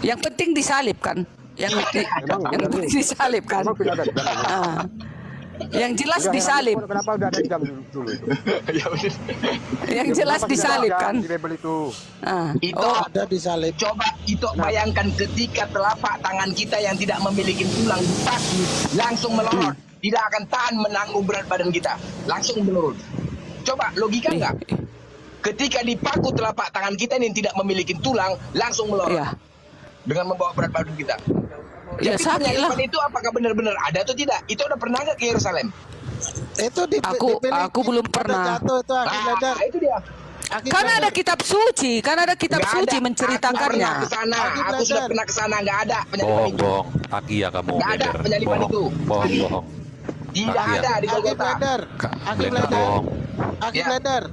Yang penting disalibkan. Yang penting disalibkan. Yang jelas disalib. Kenapa udah ada jam dulu itu? Yang jelas disalibkan. Di Bible itu. Itu ada disalib. Coba itu bayangkan ketika telapak tangan kita yang tidak memiliki tulang dipaku langsung melorot. Tidak akan tahan menanggung berat badan kita. Langsung menurun. Coba logika enggak? Ketika dipaku telapak tangan kita yang tidak memiliki tulang langsung melorot. Iya. Dengan membawa berat badan kita. Ya Jadi sakit lah. penyalipan itu apakah benar-benar ada atau tidak? Itu udah pernah nggak ke Yerusalem? Itu Aku belum pernah. Jatuh itu Leader. Itu dia. Karena ada kitab suci, Nggak suci ada. menceritakannya. Aku pernah ke sana. Aku sudah pernah ke sana, nggak ada penyalipan itu. Bohong, Aki ya kamu. Nggak ada Blender. penyalipan itu. Bohong. Tidak Iya. ada di Aki Golgota. Leader. Aki Blender Leader. bohong. Aki Ya. Leader.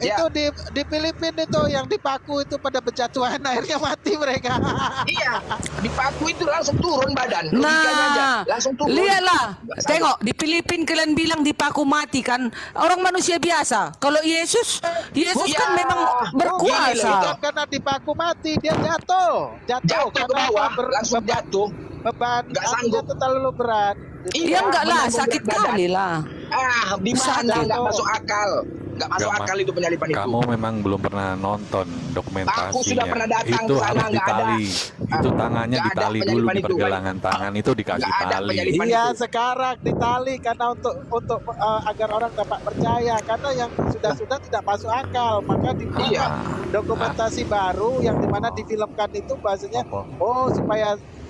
Ya. Itu di Filipina itu yang dipaku itu pada berjatuhan akhirnya mati mereka. Iya, dipaku itu langsung turun badan. Logikanya aja, Nah, langsung turun. lihatlah. Nggak sanggup. Tengok di Filipina kalian bilang dipaku mati kan. Orang manusia biasa. Kalau Yesus Iya. kan memang Gini berkuasa. loh, Itu karena dipaku mati dia jatuh. Jatuh ke karena bawah, apa? langsung jatuh. Beban Nggak artinya sanggup. itu terlalu berat. Iya enggak lah, menanggung sakit berat badan. kali lah. Di mana Sakit. nggak masuk akal. Nggak masuk Nggak, akal itu penyalipan itu. Kamu memang belum pernah nonton dokumentasinya. Aku sudah pernah datang itu ke sana, harus nggak ada. ditali. Itu tangannya Nggak ada ditali dulu penyalipan di itu. pergelangan tangan itu dikasih Nggak ada tali. penyalipan. Iya itu. sekarang ditali karena untuk agar orang dapat percaya karena yang sudah tidak masuk akal maka dibuat Iya. dokumentasi baru yang dimana difilmkan itu bahasanya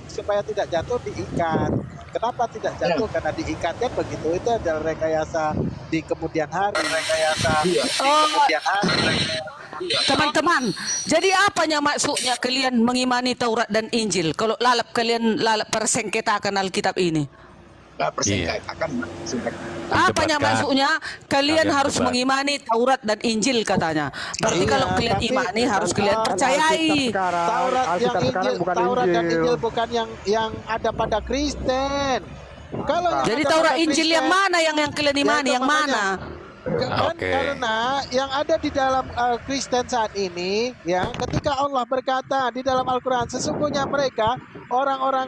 supaya tidak jatuh diikat. Kenapa tidak jatuh? Karena diikatnya begitu itu adalah rekayasa di kemudian hari. Teman-teman, jadi apanya maksudnya kalian mengimani Taurat dan Injil? Kalau kalian persengketakan Alkitab ini? Persengketakan. Apanya Debatkan. maksudnya kalian Kalian harus debat. mengimani Taurat dan Injil katanya. Berarti Iya, kalau kalian tapi imani harus kalian percayai. Taurat dan Injil bukan yang ada pada Kristen. Kalau yang Jadi ada Taurat pada Injil yang Kristen, mana yang kalian imani? itu Yang mana? Kan Oke. karena yang ada di dalam Kristen saat ini ya ketika Allah berkata di dalam Al-Quran sesungguhnya mereka orang-orang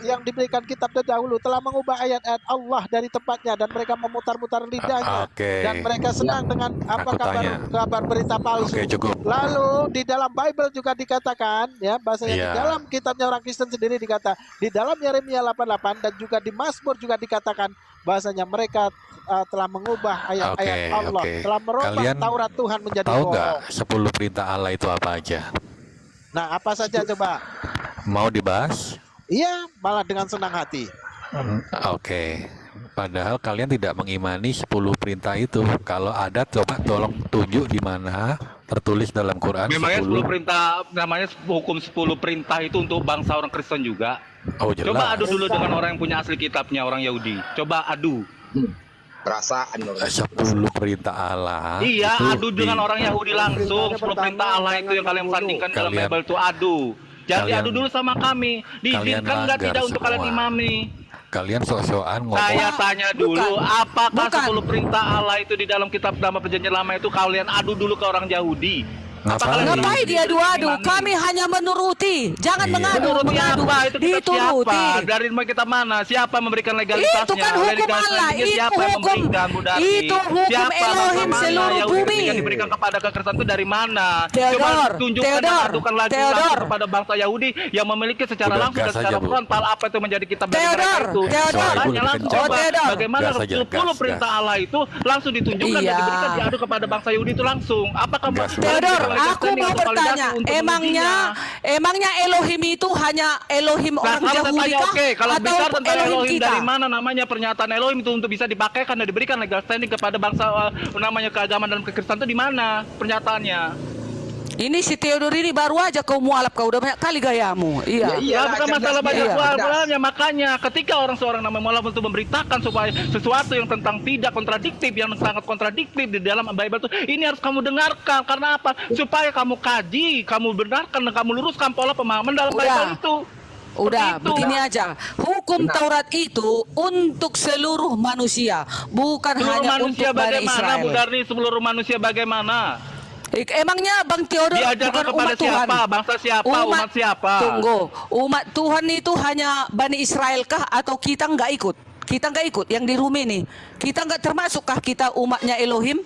yang diberikan kitab terdahulu telah mengubah ayat-ayat Allah dari tempatnya dan mereka memutar-mutar lidahnya Oke. dan mereka senang dengan apa Aku tanya. kabar berita palsu. Oke, cukup. Lalu di dalam Bible juga dikatakan ya bahasanya di Iya. dalam kitabnya orang Kristen sendiri dikata di dalam Yeremia 88 dan juga di Mazmur juga dikatakan bahasanya mereka telah mengubah ayat-ayat Allah, telah merubah Kalian Taurat Tuhan menjadi tahu bohong. nggak 10 perintah Allah itu apa aja? Nah, apa saja coba? Mau dibahas? Iya, malah dengan senang hati. Oke. Padahal kalian tidak mengimani 10 perintah itu. Kalau ada coba tolong tunjuk di mana tertulis dalam Quran Memangnya 10 10. perintah, namanya hukum 10 perintah itu untuk bangsa orang Kristen juga. Oh, jelas. Coba adu dulu dengan orang yang punya asli kitabnya, orang Yahudi. Coba adu. Perasaan orang. 10 perintah Allah. Iya, itu adu dengan orang Yahudi langsung. 10 perintah Allah itu yang kalian sandingkan dalam Kalian- Bible itu adu. Jadi kalian- adu dulu sama kami. Diizinkan nggak magar tidak untuk kalian semua. imami? Kalian sok-sokan ngomong. Saya tanya dulu, apakah Bukan. 10 perintah Allah itu di dalam kitab Damai Perjanjian Lama itu kalian adu dulu ke orang Yahudi? Ngapain? kalian Ngapain dia adu-adu? imami? Kami hanya menuruti. Jangan Iya. mengadu, Menuruti mengadu. apa? Itu kita Dituruti. siapa? Dari kita mana? Siapa yang memberikan legalitasnya? Itu kan hukum Legalitas Allah. ini Itu siapa yang hukum. memberikan, Bu Darti? Itu hukum Siapa? Elohim Bagaimana? seluruh Yang bumi. Yang diberikan kepada kekristenan itu dari mana? Theodor, Coba tunjukkan dan Theodor, adukan lagi Theodor. langsung kepada bangsa Yahudi yang memiliki secara Udah, langsung dan gas secara aja, Bu. frontal apa itu menjadi kitab dari Theodor, mereka itu. Theodor. Makanya Suara langsung ibu coba Theodor. bagaimana Gas aja, 10 gas, perintah gas. Allah itu langsung ditunjukkan dan Iya. diberikan diadu kepada bangsa Yahudi itu langsung. Apakah Gas, maksudnya Theodor, diberikan legal aku standing mau atau validasi bertanya, untuk emangnya Elohim itu hanya Elohim Nah, orang kalau saya Yahudi tanya, kah? oke, kalau Atau bicara tentang Elohim kita? dari mana namanya pernyataan Elohim itu untuk bisa dipakaikan dan diberikan legal standing kepada bangsa namanya keagamaan dalam kekristenan itu di mana pernyataannya? Ini si Theodor ini baru aja kau mualaf, kau udah banyak kali gayamu. Iya. Iya, Ya, bukan cerdas masalah dia, banyak cerdas. soalnya makanya ketika seorang namanya mualaf untuk memberitakan supaya sesuatu yang tentang tidak kontradiktif yang sangat kontradiktif di dalam Bible itu ini harus kamu dengarkan karena apa? Supaya kamu kaji, kamu benarkan dan kamu luruskan pola pemahaman dalam Bible itu. Udah, Seperti itu. begini aja. Hukum Taurat itu untuk seluruh manusia, bukan Seluruh hanya manusia untuk Bani bagaimana, Bu Israel. Darni? Seluruh manusia bagaimana? Emangnya Bang Theodor Diajarkan bukan kepada umat Tuhan? siapa? Bangsa siapa? Umat siapa? Tunggu, umat Tuhan itu hanya Bani Israel kah atau kita nggak ikut? Kita nggak ikut yang di Rum ini. Kita nggak termasukkah kita umatnya Elohim?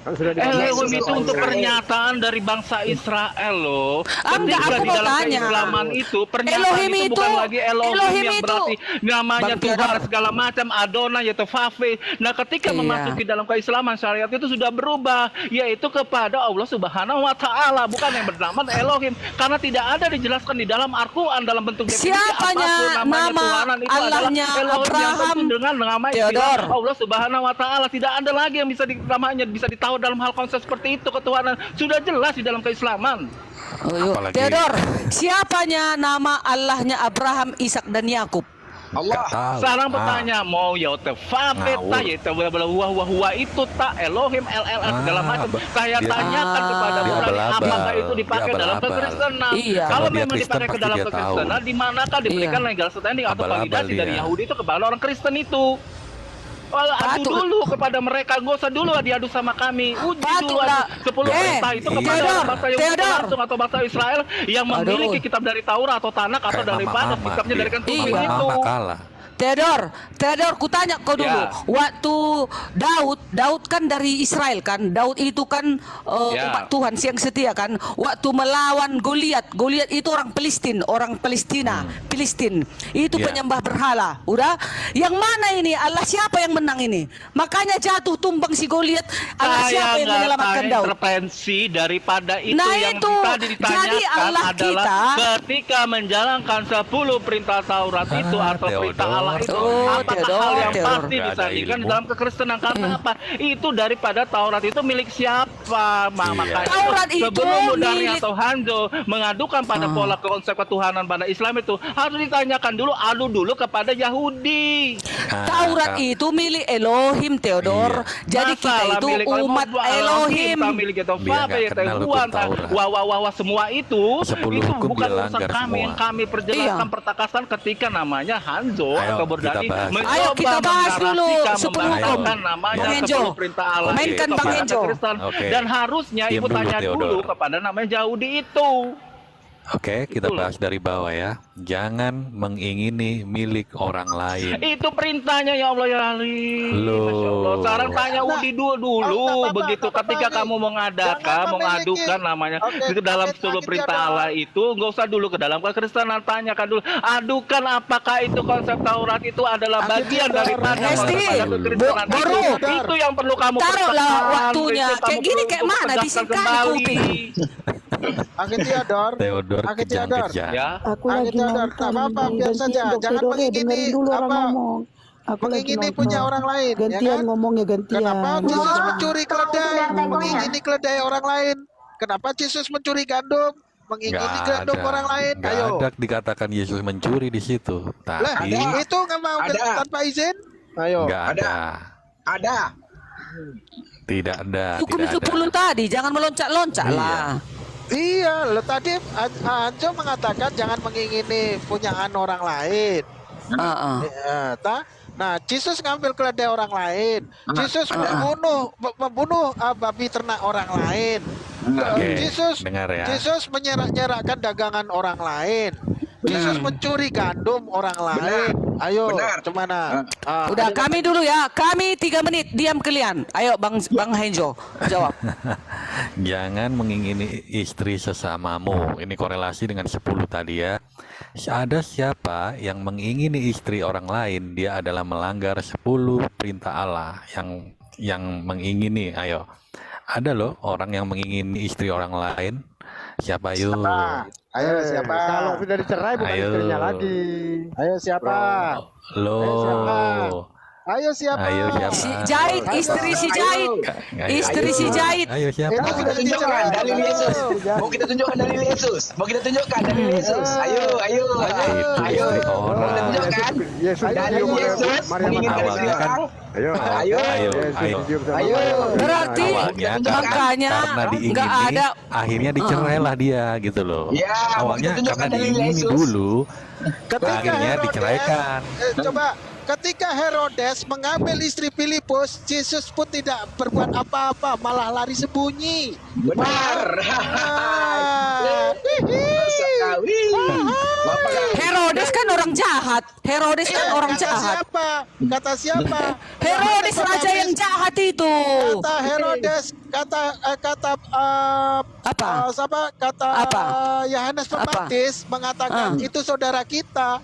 kan sudah dibaca. Elohim itu untuk pernyataan dari bangsa Israel loh. Enggak, Ketika aku di mau dalam tanya. keislaman itu pernyataan Elohim itu itu- bukan lagi Elohim Elohim yang itu- berarti namanya Bang Tuhan Theodor. dan segala macam, Adonai yaitu Fave. Nah, ketika Iya. memasuki dalam keislaman syariat itu sudah berubah, yaitu kepada Allah Subhanahu wa taala, bukan yang bernama Elohim, karena tidak ada dijelaskan di dalam Al-Qur'an dalam bentuk definisi Siapanya apapun namanya nama Tuhanan itu Allahnya adalah Elohim yang Abraham? tentu dengan nama Theodor. istilah Allah Subhanahu wa taala. Tidak ada lagi yang bisa namanya bisa ditahu dalam hal konsep seperti itu. Ketuhanan sudah jelas di dalam keislaman. Oh, yuk. Apalagi- Theodor, siapanya nama Allahnya Abraham, Ishak dan Yakub? Allah. Tahu. Sekarang Ah, bertanya mau yaitu Fave Ngawur. ta yaitu huwa itu tak Elohim LLS segala Ah, macam. ba- Saya dia- tanyakan kepada Dia Murani abal-abal. apakah itu dipakai Dia dalam abal-abal. kekristenan. Iya. Kalau Kalau dia memang Kristen dipakai ke pasti dalam dia kekristenan, tahu. di manakah diberikan Iya. legal standing atau Abal-abal validasi dari dia. Yahudi itu kepada orang Kristen itu? Adu Patut. dulu kepada mereka, nggak usah dulu diadu sama kami. Uji dulu Patutlah. 10 perintah itu kepada Theodor, orang bangsa Yahudi Theodor. langsung atau bangsa Israel yang memiliki kitab dari Taurat atau Tanakh atau kayak daripada mama-mama kitabnya dari dia. Ketuhanan Iya. itu. Mama kalah. Theodor, kutanya kau dulu. Ya. Waktu Daud kan dari Israel kan. Daud itu kan Ya. umat Tuhan yang setia kan. Waktu melawan Goliat itu orang Palestina, Filistin. Itu Ya. penyembah berhala. Udah? Yang mana ini? Allah siapa yang menang ini? Makanya jatuh tumbang si Goliat. Allah siapa yang menyelamatkan Daud? Intervensi daripada itu Nah, yang itu. tadi ditanyakan Jadi Allah adalah kita- ketika menjalankan 10 perintah Taurat itu atau perintah Theodor. Allah itu Oh, apakah Theodor, hal yang Theodor. pasti Nggak ada disandingkan ilmu. dalam kekristenan karena apa? Itu daripada Taurat itu milik siapa? Makanya Taurat itu sebelum Mudari milik- atau Hanzo mengadukan pada pola konsep ketuhanan pada Islam itu harus ditanyakan dulu, adu dulu kepada Yahudi. Ah, Taurat Kak. itu milik Elohim, Theodor. Jadi kita Masalah itu milik umat Elohim. milik itu Dia nggak kenal hukum Taurat. wah semua itu 10 itu hukum bukan dia urusan langgar kami semua. yang kami perjelaskan Iya. pertakasan ketika namanya Hanzo Ayo, atau Bordani kita bahas. mencoba Ayo, kita bahas dulu menarasikan, 10 hukum. membahasakan namanya Bang 10 Enjo. perintah Allah Mainkan itu Bang kepada Enjo. Kristen. Oke. Dan harusnya Diam ibu dulu, tanya Theodor. dulu kepada namanya Yahudi itu. Oke, kita Itu loh. bahas dari bawah ya. Jangan mengingini milik orang lain. Itu perintahnya ya Allah ya Ali. Loh. Masya Allah. Sekarang tanya Nah, Udi dulu Bapak, begitu Bapak ketika Ali. kamu mengadakan, Jangan memiliki- mengadukan namanya Oke, itu dalam oke, 10 oke, perintah Theodor. Allah itu nggak usah dulu ke dalam kekristenan, tanyakan dulu. Adukan apakah itu konsep Taurat itu adalah Oke, bagian Theodor. daripada Hesti, kekristenan Baru. itu yang perlu kamu Taruhlah pertekan, waktunya. itu kamu Kayak gini, perlu kayak mana? tegaskan Bising kali kembali. Aki Theodor. Theodor Aki Theodor. kejang-kejang. Ya. Aku Ayo, lagi Theodor, nonton tak apa-apa, ini. biar Ganti saja. Dr. Jangan Dore, mengingini dengerin dulu orang apa, ngomong. Aku lagi mengingini nonton. punya orang lain, ya Gantian kan? ngomongnya gantian. Kenapa Yesus mencuri keledai, Tegonya. mengingini keledai orang lain? Kenapa Yesus mencuri gandum, mengingini gandum orang lain? Nggak Ayo. ada dikatakan Yesus mencuri di situ. Lah, Tapi itu nggak mau Ada. tanpa izin? Ayo. nggak Ada. ada. Ada. Tidak ada. Hukum Tidak itu ada. perlu tadi, jangan meloncat-loncat Iya. lah. Iya, lo tadi Anjo mengatakan jangan mengingini punyaan orang lain. Heeh. Nah, Yesus ngambil keledai orang lain. Yesus membunuh babi ternak orang lain. Oke, Yesus dengar ya. Yesus menyerak-nyerakkan dagangan orang lain. Yesus mencuri gandum orang lain. Ayo, Benar. gimana? Udah, kami dulu ya. Kami 3 menit diam kalian. Ayo Bang Henjo jawab. Jangan mengingini istri sesamamu. Ini korelasi dengan 10 tadi ya. Ada siapa yang mengingini istri orang lain, dia adalah melanggar 10 perintah Allah yang mengingini. Ayo. Ada loh orang yang mengingini istri orang lain. Siapa yuk? Ayo siapa? Kalau sudah dicerai bukan Ayo. istrinya lagi. Ayo siapa? Loh. Ayo siapa? Ayo siapa? Si Jahit, istri si Jahit. Istri si Jahit. Ayo siapa? Itu Mau kita tunjukkan dalil Yesus. Mau kita tunjukkan dalil Yesus. Mau kita tunjukkan dalil Yesus. Ayo. Itu istri Mau kita orang. tunjukkan Yesus dalil itu Yesus Maria menginginkan Magdalena. istri Awalnya kan orang. Ayo. Ayo. Ayo. Jujur sama Ayo. saya. Berarti Awalnya makanya karena nggak diingini, ada. akhirnya dicerai lah dia gitu loh. Ya, Awalnya begitu tunjukkan karena dalil diingini Yesus. dulu, Ketika akhirnya Herodes, diceraikan. coba ketika Herodes mengambil istri Filipus, Yesus pun tidak berbuat apa-apa, malah lari sembunyi. Benar. Ah, Sekali. Bapak Herodes kan orang jahat. Herodes kan orang kata jahat. siapa? Kata siapa? Herodes raja yang jahat itu. Kata Herodes, Apa? siapa? Kata Apa? Yohanes Pembaptis mengatakan itu saudara kita.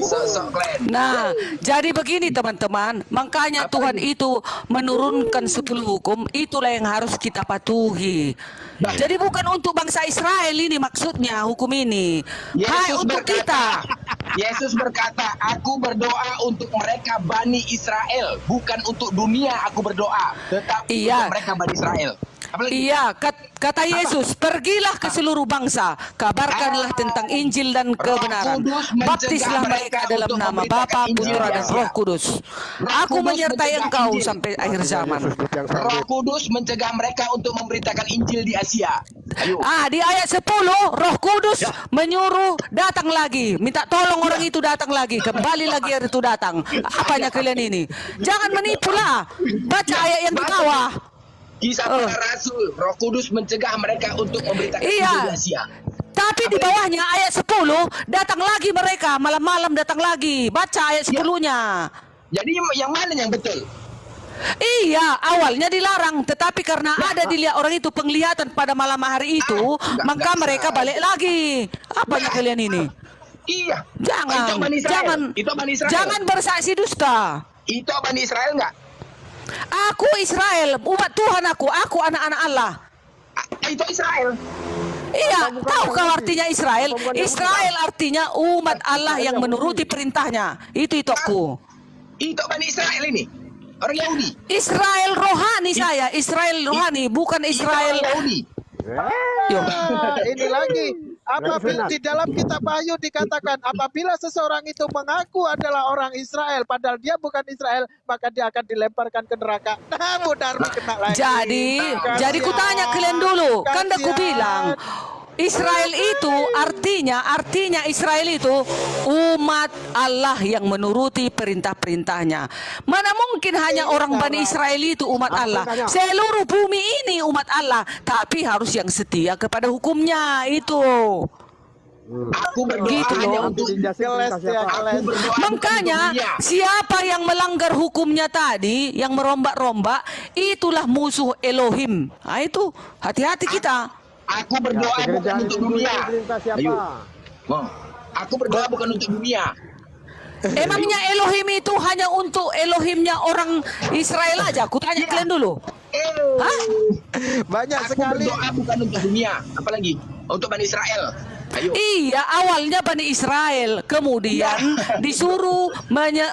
Sosok keren. Nah, jadi begini teman-teman, makanya Tuhan itu menurunkan 10 hukum, itulah yang harus kita patuhi. Jadi bukan untuk bangsa Israel ini maksudnya hukum ini. Hai untuk kita. Yesus berkata, aku berdoa untuk mereka Bani Israel, bukan untuk dunia aku berdoa, tetapi Iya. untuk mereka Bani Israel. Apalagi? Iya, kata Yesus, pergilah ke seluruh bangsa, kabarkanlah tentang Injil dan kebenaran. Baptislah mereka dalam nama Bapa, Putra dan Roh Kudus. Aku menyertai engkau sampai akhir zaman. Roh Kudus mencegah mereka untuk memberitakan Injil di Asia. Ayo. Di ayat 10, Roh Kudus menyuruh datang lagi, minta tolong orang itu datang lagi, kembali lagi hari itu datang. Apanya kalian ini? Jangan menipulah. Baca ayat yang di bawah. Kisah para Rasul, Roh Kudus mencegah mereka untuk memberitakan Iya. Injil di Asia. Tapi di bawahnya ayat 10, datang lagi mereka, malam-malam datang lagi. Baca ayat 10-nya. Jadi yang mana yang betul? Iya, awalnya dilarang, tetapi karena ada dilihat orang itu penglihatan pada malam hari itu, maka mereka balik lagi. Apanya kalian ini? Iya. Jangan, Itu Bani Israel. jangan, Itu Bani Israel. jangan bersaksi dusta. Itu Bani Israel enggak? Aku Israel, umat Tuhan aku anak-anak Allah. Itu Israel. Iya, tahu kau artinya Israel? Israel artinya umat Allah yang menuruti perintahnya. Itu aku. Itu Bani Israel ini. Orang Yahudi. Israel rohani saya, Israel rohani, bukan Israel. Itu orang Yahudi. Yo. Ini lagi. Apabila di dalam kitab Wahyu dikatakan apabila seseorang itu mengaku adalah orang Israel padahal dia bukan Israel, maka dia akan dilemparkan ke neraka. Nah, Bu Darmi kena lagi. Jadi kutanya kalian dulu, kan aku bilang Israel itu artinya Israel itu umat Allah yang menuruti perintah-perintahnya. Mana mungkin hanya orang Bani Israel itu umat Allah. Seluruh bumi ini umat Allah, tapi harus yang setia kepada hukumnya itu. Aku berdoa Gitu hanya loh. untuk Keles. Makanya siapa yang melanggar hukumnya tadi, yang merombak-rombak, itulah musuh Elohim. Nah itu hati-hati kita. Aku berdoa bukan untuk dunia. Ayo. Oh. Aku berdoa bukan untuk dunia. Emangnya Elohim itu hanya untuk Elohimnya orang Israel aja? Aku tanya kalian dulu. Hah? Banyak Aku sekali. berdoa bukan untuk dunia, apalagi untuk Bani Israel. Ayo. Iya, awalnya Bani Israel, kemudian disuruh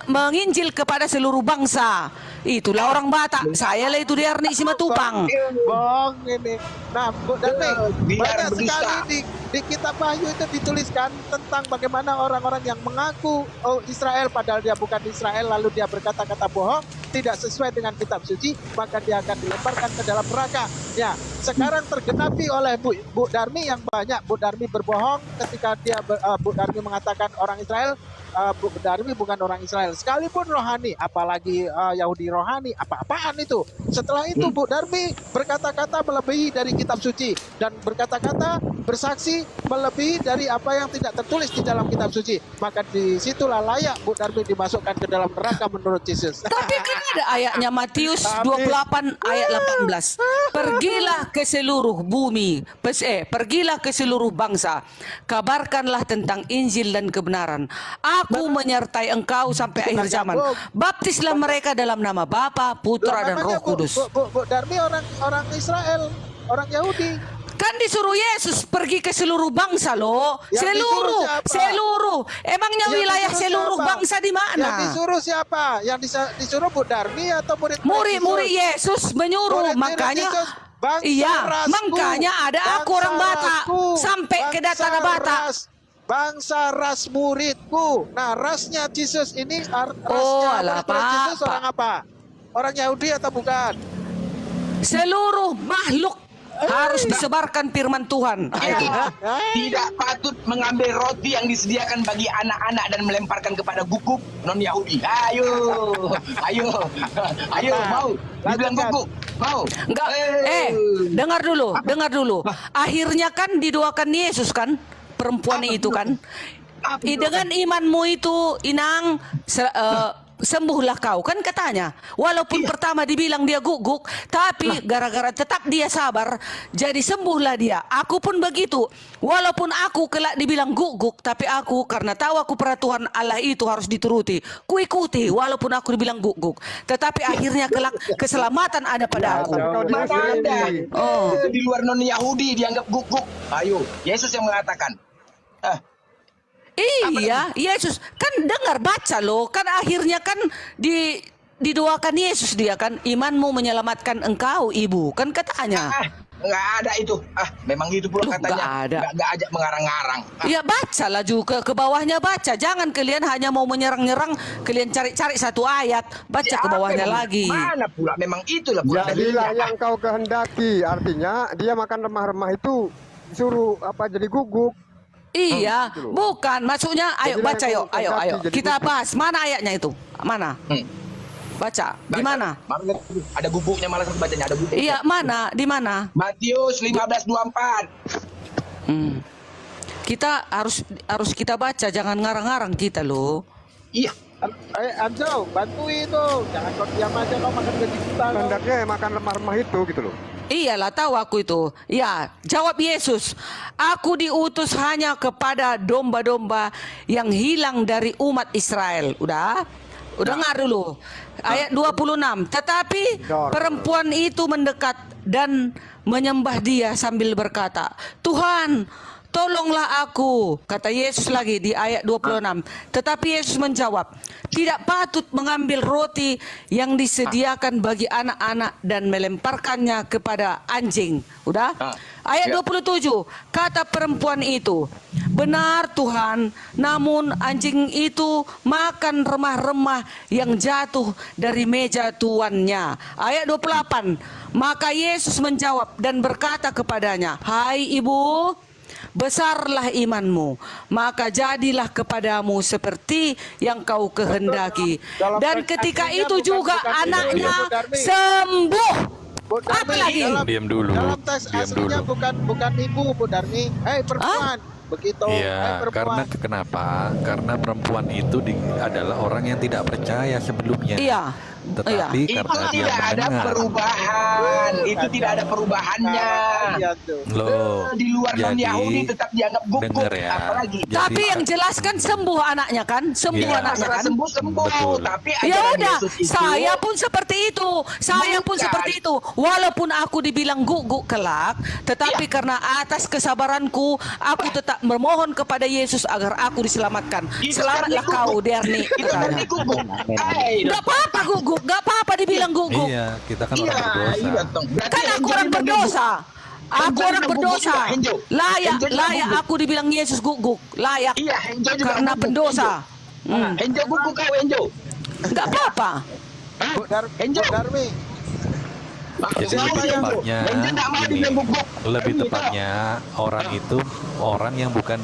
menginjil kepada seluruh bangsa. Itulah orang Batak. Saya lah itu Diarni Simatupang. Bohong ini. Nah, Bu Darmi, Biar banyak berdusta. sekali di kitab Wahyu itu dituliskan tentang bagaimana orang-orang yang mengaku Israel padahal dia bukan Israel lalu dia berkata-kata bohong tidak sesuai dengan kitab suci, maka dia akan dilemparkan ke dalam neraka. Ya, sekarang tergenapi oleh Bu Darmi yang banyak. Bu Darmi berbohong ketika dia Bu Darmi mengatakan orang Israel. Bu Darmi bukan orang Israel sekalipun rohani, apalagi Yahudi rohani, apa-apaan itu. Setelah itu Bu Darmi berkata-kata melebihi dari kitab suci dan berkata-kata bersaksi melebihi dari apa yang tidak tertulis di dalam kitab suci, maka disitulah layak Bu Darmi dimasukkan ke dalam neraka menurut Yesus. Tapi kan ada ayatnya Matius 28 ayat 18. Pergilah ke seluruh bumi, pergilah ke seluruh bangsa, kabarkanlah tentang Injil dan kebenaran. Aku menyertai engkau sampai akhir zaman. Baptislah mereka dalam nama Bapa, Putra dan Roh Kudus. Bu Darmi orang Israel, orang Yahudi. Kan disuruh Yesus pergi ke seluruh bangsa loh. Yang disuruh siapa? Seluruh. Emangnya Yang wilayah disuruh seluruh siapa? bangsa di Yang mana? disuruh siapa? Yang disuruh Bu Darmi atau Murid-murid Yesus menyuruh, makanya iya, makanya ada aku orang Batak sampai ke Tanah Batak. bangsa ras muridku. Nah, rasnya Jesus ini rasnya alah, murid Jesus Pak. orang apa? Orang Yahudi atau bukan? Seluruh makhluk harus disebarkan firman Tuhan. Ya, tidak patut mengambil roti yang disediakan bagi anak-anak dan melemparkan kepada guguk non Yahudi. Ayo, mau dibilang guguk, mau? Enggak, dengar dulu. Akhirnya kan didoakan Yesus kan, perempuan itu kan. Dengan imanmu itu, Inang, sembuhlah kau kan katanya. Walaupun pertama dibilang dia guguk, tapi gara-gara tetap dia sabar, jadi sembuhlah dia. Aku pun begitu. Walaupun aku kelak dibilang guguk, tapi aku karena tahu aku peraturan Allah itu harus dituruti, kuikuti walaupun aku dibilang guguk. Tetapi akhirnya kelak keselamatan ada pada aku. Mana ada? Oh. Di luar non Yahudi dianggap guguk. Ayo, Yesus yang mengatakan. Iya, Yesus kan dengar baca loh, kan akhirnya kan didoakan Yesus dia kan, imanmu menyelamatkan engkau ibu, kan katanya. Nggak ada itu. Memang gitu pula katanya. Nggak ada. Nggak ajak mengarang-ngarang. Iya bacalah juga ke bawahnya baca, jangan kalian hanya mau menyerang-nyerang, kalian cari satu ayat, baca ke bawahnya lagi. Mana pula memang itulah pula Jadilah dalilnya. yang kau kehendaki. Artinya dia makan remah-remah itu suruh jadi guguk. Iya, bukan maksudnya. Ayo Jadilah baca yang yuk, kau ayo kehendaki jadi kita guguk. bahas mana ayatnya itu, mana? Baca, di mana? Ada guguknya malah bacanya ada guguk. Iya mana, di mana? Matius 15:24. Kita harus kita baca, jangan ngarang-ngarang kita loh. Iya. Anjo, bantu itu. Jangan kau diam aja, kau makan gaji kita. kau. Kehendaknya makan remah-remah itu gitu loh. Iyalah tahu aku itu. Ya, jawab Yesus. Aku diutus hanya kepada domba-domba yang hilang dari umat Israel. Udah dengar dulu. Ayat 26. Tetapi perempuan itu mendekat dan menyembah dia sambil berkata, Tuhan, tolonglah aku. Kata Yesus lagi di ayat 26. Tetapi Yesus menjawab, tidak patut mengambil roti yang disediakan bagi anak-anak dan melemparkannya kepada anjing. Udah? Ayat 27. Kata perempuan itu, benar Tuhan, namun anjing itu makan remah-remah yang jatuh dari meja tuannya. Ayat 28. Maka Yesus menjawab dan berkata kepadanya, hai ibu, besarlah imanmu, maka jadilah kepadamu seperti yang kau kehendaki. Dan ketika itu juga anaknya sembuh. Apa lagi? Diam dulu. Dalam teks Diam aslinya dulu. bukan ibu, Bu Darmi. Hei perempuan. Begitu. Hei Iya, perempuan. karena kenapa? Karena perempuan itu adalah orang yang tidak percaya sebelumnya. Iya. Tetapi Itu karena dia tidak ada mendengar. perubahan. Itu tidak ada perubahannya. Iya tuh. Loh, Di luar non Yahudi tetap dianggap guguk. dengar ya. Apalagi Jadi- Tapi yang jelas kan sembuh anaknya kan? Sembuh Iya. anaknya masalah kan? sembuh. Betul. Tapi Ya ajaran udah, Yesus itu, saya pun seperti itu. Saya pun Bukan. seperti itu. Walaupun aku dibilang guguk kelak, tetapi karena atas kesabaranku, aku tetap memohon kepada Yesus agar aku diselamatkan. Itu Selamatlah berarti kau, guguk. Derni. Itu berarti guguk. Gak apa-apa guguk, gak apa-apa dibilang guguk. Iya, kita kan Iya, orang berdosa. iya dong. Berarti Kan aku Angel orang dibilang berdosa. guguk. Aku Angel orang dibilang guguk berdosa. juga, Angel. Layak Angel juga guguk. aku dibilang Yesus guguk. Layak. Iya, Angel juga Karena guguk, pendosa. Angel guguk kau, Angel. Gak apa-apa. Bu Angel. Darmi. Jadi Siapa lebih yang- tepatnya Angel tak mau ini, dibilang guguk. lebih Iya. tepatnya orang itu orang yang bukan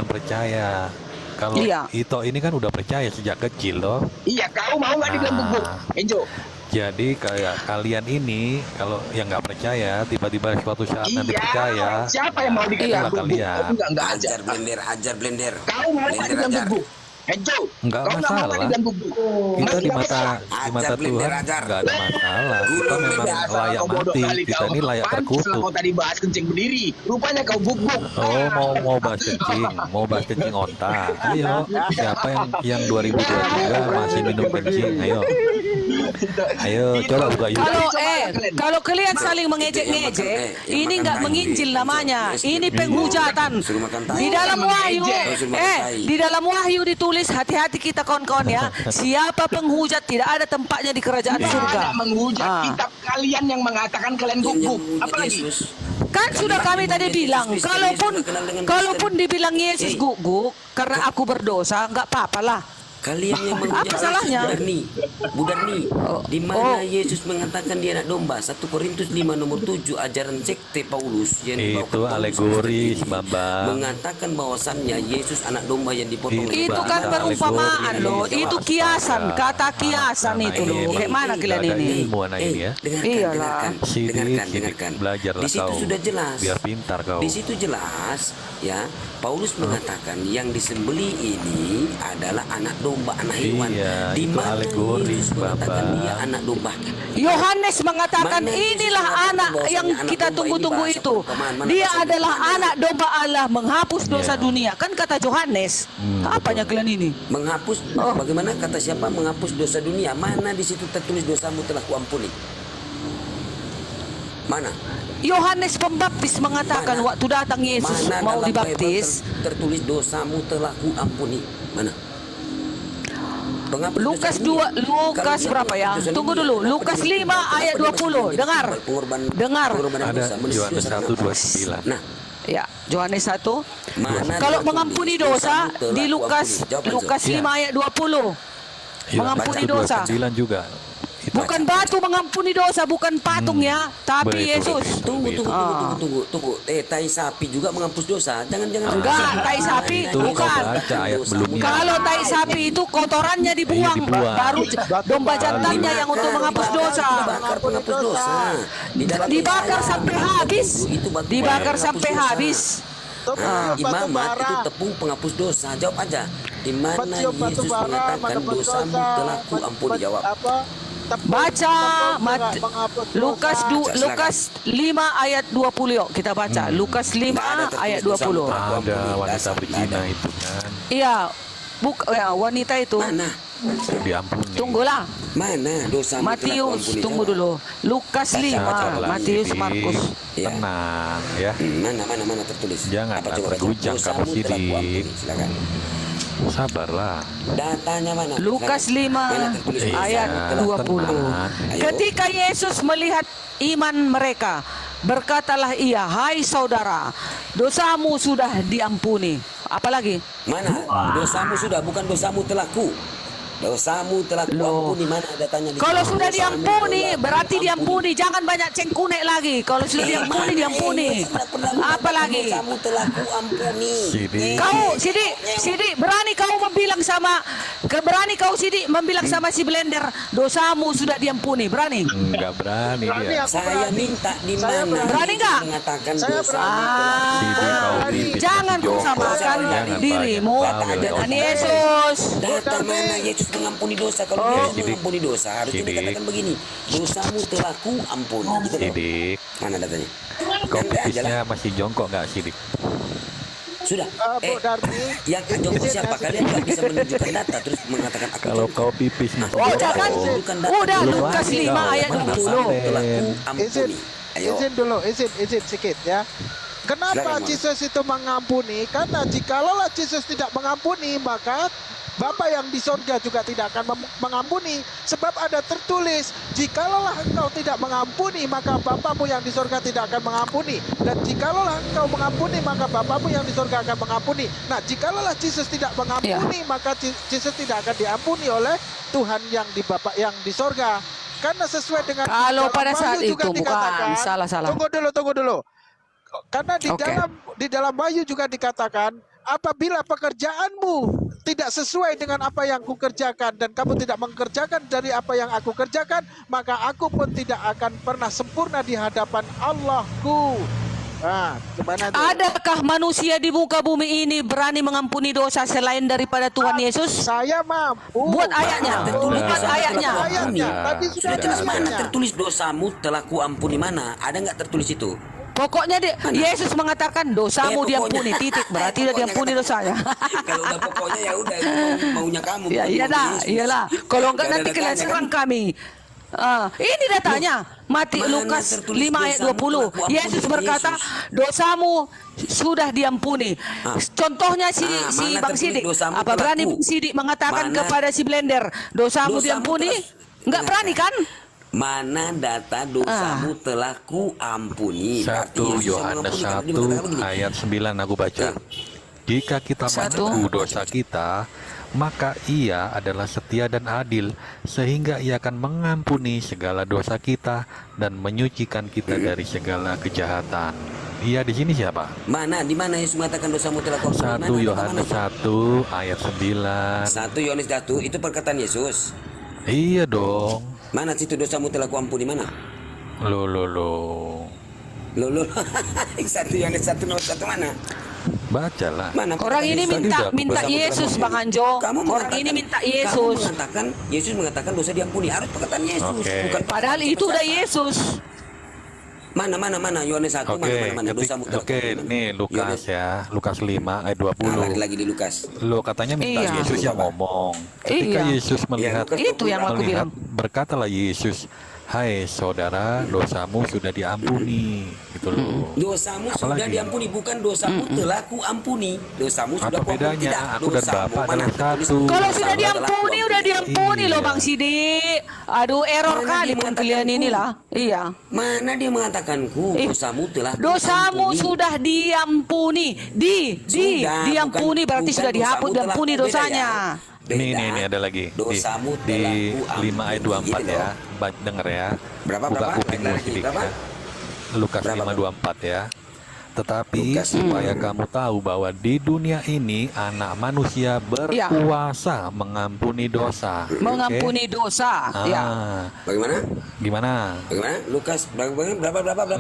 percaya. Kalau Iya. Ito ini kan udah percaya sejak kecil loh. Iya, kau mau nggak dibilang Nah. guguk, Angel? Jadi kayak kalian ini kalau yang nggak percaya tiba-tiba suatu saat nanti percaya. Siapa yang mau dikatakan Iya. guguk? Kalian. Kau enggak aja. Ajar blender. Kau mau nggak dibilang guguk? Angel, Nggak kau nggak mau masalah. nggak dibilang guguk? Kita Masih di nggak mata Ajar, Tuhan blender, ajar. nggak ada masalah. Kita Gulung memang Biasa, layak kau bodoh mati. kali Kita kau. ini layak Pantes lah terkutuk. kau tadi bahas kencing berdiri. Rupanya kau guguk. Oh mau bahas kencing onta. Ayo siapa yang 2023 masih minum kencing? Ayo Ayo Itu. coba buka YouTube. Kalau Coba kalian. kalau kalian saling mengejek-ngejek, ini nggak menginjil namanya. Ini penghujatan. Di dalam Wahyu, di dalam Wahyu ditulis, hati-hati kita kawan-kawan ya. Siapa penghujat tidak ada tempatnya di kerajaan Tidak surga. ada menghujat Ah. kitab kalian yang mengatakan kalian gugup. Apalagi? Kan sudah kami tadi bilang, kalaupun dibilang Yesus guguk karena aku berdosa, nggak apa-apalah. Kalian yang Apa salahnya? Budarni, di Oh. mana Yesus mengatakan dia anak domba? 1 Korintus 5 nomor 7 ajaran sekte Paulus yang dibawakan Itu Paulus alegoris, ini Bambang. mengatakan bahwasannya Yesus anak domba yang dipotong oleh Itu bangsa. kan perumpamaan loh, itu kiasan, kata kiasan itu loh. Kayak mana kalian ini? Ilmu anak ini ya. Iyalah. Dengarkan. Belajarlah Di situ kau. sudah jelas. Biar pintar kau. Di situ jelas, ya. Paulus mengatakan yang disembeli ini adalah anak domba, anak hewan. Iya, Di itu mana alegoris, Yesus mengatakan Bambang. dia anak domba? Yohanes mengatakan Mana Yesus inilah mengatakan anak bahwasanya yang anak kita domba tunggu-tunggu ini bahasa itu. perumpamaan, mana Dia bahasa adalah perumpamaan? anak domba Allah menghapus dosa Iya. dunia. Kan kata Yohanes. Apanya kalian ini? Menghapus, Oh. bagaimana kata siapa menghapus dosa dunia? Mana di situ tertulis dosamu telah kuampuni? Mana? Yohanes Pembaptis mengatakan Mana? waktu datang Yesus Mana mau dalam dibaptis, Bible tertulis dosamu telah kuampuni? Mana? Penghapus Lukas dosa 2, dunia. Lukas Kalau dia berapa ya? menghapus dosa Tunggu dunia, dulu, kenapa Lukas dia 5 kenapa ayat dia 20. menjadi Dengar. Dengar. pengorbanan Ada dosa, manusia Yohanes dosa 1, kenapa? 29. Nah, Ya, Yohanes 1. mana Kalau tertulis mengampuni dosa dosamu telah di Lukas kuampuni? Jawab, Anzo. Lukas 5 ayat 20. Mengampuni dosa. 29 juga. Itu Bukan batu mengampuni dosa, bukan patung ya, tapi Betul. Yesus. Tunggu. Ah. Tai sapi juga menghapus dosa. Jangan. Enggak, tai sapi Itu kau bukan. baca ayat sebelumnya. Kalau tai sapi itu kotorannya dibuang, dibuang. baru domba jantannya yang untuk menghapus dosa. Dibakar penghapus dosa. Di dalam Dibakar ayat sampai yang habis. itu batu Dibakar penghapus sampai dosa. habis. Nah, imamat itu tepung penghapus dosa. Jawab aja. Di mana Yesus mengatakan dosamu telah kuampuni? Jawab. Baca Lukas 5 ayat 20 yuk kita baca. Lukas 5 Nggak ada tertulis ayat dosamu 20. telah ada kuampuni. wanita Dasar berzina tidak ada. itu kan Iya. Ya, wanita itu. Mana? diampuni. Tunggulah. Mana dosamu telah Matius, kuampuni? tunggu Jawab. dulu. Lukas 5, Sabarlah, Matius, Sidik. Markus. Ya. Tenang ya. Mana tertulis? Jangan Apa coba baca? tergujang, Dosamu Kak telah Sidik. kuampuni. Silakan. Sabarlah. Datanya mana? Lukas Silakan. 5 Mana tertulis? ayat Dosamu telah 20. tenang. Ayo. Ketika Yesus melihat iman mereka, berkatalah ia, "Hai saudara, dosamu sudah diampuni." Apalagi? Mana? Dosamu sudah, bukan dosamu telah dosamu telah Loh. kuampuni. Mana datanya di Kalau situ? sudah Dosamu diampuni, telah berarti diampuni. Jangan banyak cengkunek lagi. Kalau sudah diampuni, diampuni. Apalagi? Dosamu telah kuampuni. Sidik. Kau, Sidik, berani kau membilang sama si Blender, dosamu sudah diampuni, berani? Enggak berani dia. Saya minta di Saya mana? berani nggak? Mengatakan Saya dosamu Sidik kau pipis Jangan masih kau jongkok. samakan Jangan dirimu banyak bawel kau. dengan Yesus. Data mana Yesus mengampuni dosa? Kalau Yesus mengampuni dosa, harusnya Sidik. dikatakan begini, dosamu telah kuampuni. Gitu loh. Sidik. Mana datanya? Kau Yang aja lah. pipisnya masih jongkok nggak Sidik? Sudah. Bu Darmi, Yang jongkok siapa? Kalian nggak bisa menunjukkan data terus mengatakan aku Kalau jongkok. kau pipis masih Oh, jongkok. jangan. Tunjukkan data. Udah, Belum Lukas lagi 5 kau. ayat Mana 20. Dosamu telah izin, kuampuni. Ayo. izin sedikit ya. Kenapa Silakan, Mas. Yesus itu mengampuni? Karena jikalau Yesus tidak mengampuni, maka Bapa yang di sorga juga tidak akan mengampuni. Sebab ada tertulis, jikalau engkau tidak mengampuni, maka Bapamu yang di sorga tidak akan mengampuni. Dan jikalau engkau mengampuni, maka Bapamu yang di sorga akan mengampuni. Nah, jikalau Yesus tidak mengampuni, maka Yesus tidak akan diampuni oleh Tuhan yang di Bapa yang di sorga. Karena sesuai dengan Kalau dalam pada Wahyu saat juga itu, bukan. dikatakan, Salah. Tunggu dulu. Karena Oke. di dalam Wahyu juga dikatakan, apabila pekerjaanmu tidak sesuai dengan apa yang kukerjakan dan kamu tidak mengerjakan dari apa yang aku kerjakan, maka aku pun tidak akan pernah sempurna di hadapan Allahku. Nah, gimana tuh? Adakah manusia di muka bumi ini berani mengampuni dosa selain daripada Tuhan Yesus? Saya mampu. Buat ayatnya. Tertulis Buat dosamu ayatnya. telah kuampuni. Tadi sudah Sudah ada jelas mana ayatnya. tertulis dosamu telah kuampuni mana? Ada nggak tertulis itu? Pokoknya Yesus mengatakan dosamu Pokoknya. diampuni, titik. Berarti dia Pokoknya diampuni kata- dosanya. Kalau udah pokoknya ya udah itu maunya kamu. Ya bukan maunya Yesus. iyalah. Kalau enggak Nggak ada nanti kalian datanya, serang kan? kami. Ini datanya mati Mana Lukas tertulis 5 ayat dosamu 20. telah kuampuni Yesus kata berkata, Yesus. dosamu sudah diampuni. Contohnya si mana Bang tertulis Sidik. dosamu Apa telah berani ku? Bang Sidik mengatakan Mana? kepada si Blender, dosamu diampuni? Enggak berani kan? Mana data dosamu telah ku ampuni. 1 Yohanes 1 ayat 9 aku baca. Jika kita mengaku dosa kita, maka Ia adalah setia dan adil, sehingga Ia akan mengampuni segala dosa kita dan menyucikan kita dari segala kejahatan. Ia di sini siapa? Mana? Di mana Yesus mengatakan dosamu telah ku ampuni? 1 Yohanes 1 ayat 9. 1 Yohanes 1 itu perkataan Yesus. Iya dong. Mana situ dosamu telah ku ampuni mana? Lo. Loh. 1 Yohanes 1 nomor 1 mana? Bacalah. Mana? Orang ini minta Yesus Bang Anjo. Orang ini minta Yesus. Yesus mengatakan dosa diampuni. Harus perkataan Yesus. Oke. Bukan Padahal itu udah Yesus. Mana Yohanes 1 mana dosamu telah ku ampuni. Nih Lukas ya, Lukas 5 ayat 20. Lagi di Lukas. Lo katanya minta Iya. Yesus yang ngomong. Ketika Iya. Yesus melihat, Itu yang aku bilang. berkatalah Yesus, "Hai saudara, dosamu sudah diampuni." Gitu loh. Dosamu sudah Apalagi? diampuni, bukan dosamu telah ku ampuni. Dosamu sudah Apa ku ampuni. bedanya? Tidak, Aku dan dosamu Bapak mana adalah tertulis? satu. Kalau Dosamu sudah adalah diampuni, ku udah diampuni loh Iya. Bang Sidik. Aduh, error Mana kali dia pun mengatakan kalian ku? inilah. Iya. Mana dia mengatakanku dosamu telah ku Dosamu ampuni. sudah diampuni. Sudah, diampuni bukan- berarti bukan sudah dihapus, dosamu telah diampuni ku- beda dosanya. ya. Beda. Nih ada lagi. Dosamu Di telah ku 5 ayat 24 ampuni, ya. gitu Denger ya. Berapa? Buka kupingmu Lagi, sedikit berapa? ya. Lukas Berapa? 5:24 ya. Tetapi Lukas. supaya kamu tahu bahwa di dunia ini anak manusia berkuasa mengampuni dosa. Mengampuni dosa. Oke? Ya. Bagaimana? Gimana? Bagaimana? Lukas berapa?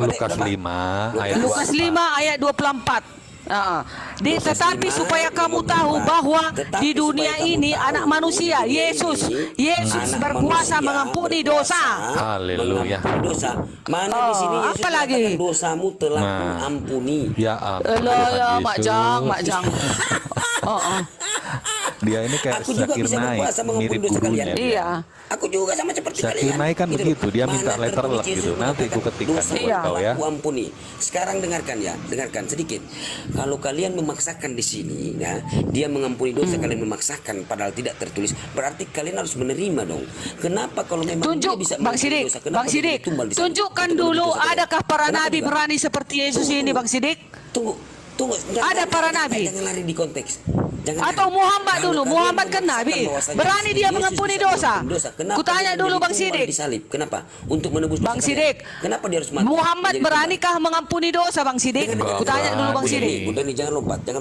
Lukas 5 ayat Lukas 24. 5 ayat 24. Lukas Tetapi 5, supaya kamu 24. tahu bahwa Tetapi di dunia supaya kamu ini tahu, anak manusia di dunia Yesus ini, anak berkuasa manusia mengampuni berkuasa dosa. Haleluya. mengampuni dosa. Mana di sini Yesus apa lagi? mengatakan dosamu telah Nah. kuampuni. Ya ampun. Lo Tuhan Mak Yesus. Jang. Dia ini kayak Aku juga Zakir bisa Naik, berkuasa mengampuni mirip dosa gurunya. kalian. dia. Iya. Aku juga sama seperti Zakir kalian. Naik kan Gitu begitu, loh. dia Mana minta letter tertulis luck Yesus gitu. Nanti aku mengatakan, ketikkan dosamu Iya. kau ya. aku ampuni. Sekarang dengarkan ya, dengarkan sedikit. Kalau kalian memaksakan di sini, ya, dia mengampuni dosa, kalian memaksakan padahal tidak tertulis. Berarti kalian harus menerima dong. Kenapa kalau memang Tunjuk dia bisa Bang mengampuni Sidik, dosa, kenapa Bang dia Sidik, ditumbal di sana? tunjukkan Untuk dulu menebus dosa kalian? adakah para Kenapa nabi juga? berani seperti Yesus ini Bang Sidik? Tunggu. Ada para nabi? Jangan lari di konteks. Jangan Atau lari. Muhammad Kalau dulu, kalian Muhammad kan memaksakan nabi. bahwasanya Berani dia Yesus mengampuni bisa dosa. mengampuni kenapa Kutanya dia dulu menjadi Bang tumbal Sidik. di salib? Kenapa? Untuk menebus dosa Bang kalian. Sidik, Kenapa dia harus mati? Muhammad Menjadi beranikah mengampuni dosa Bang Sidik? tumbal? Kutanya dulu Bang Berani. Sidik. Bunda nih jangan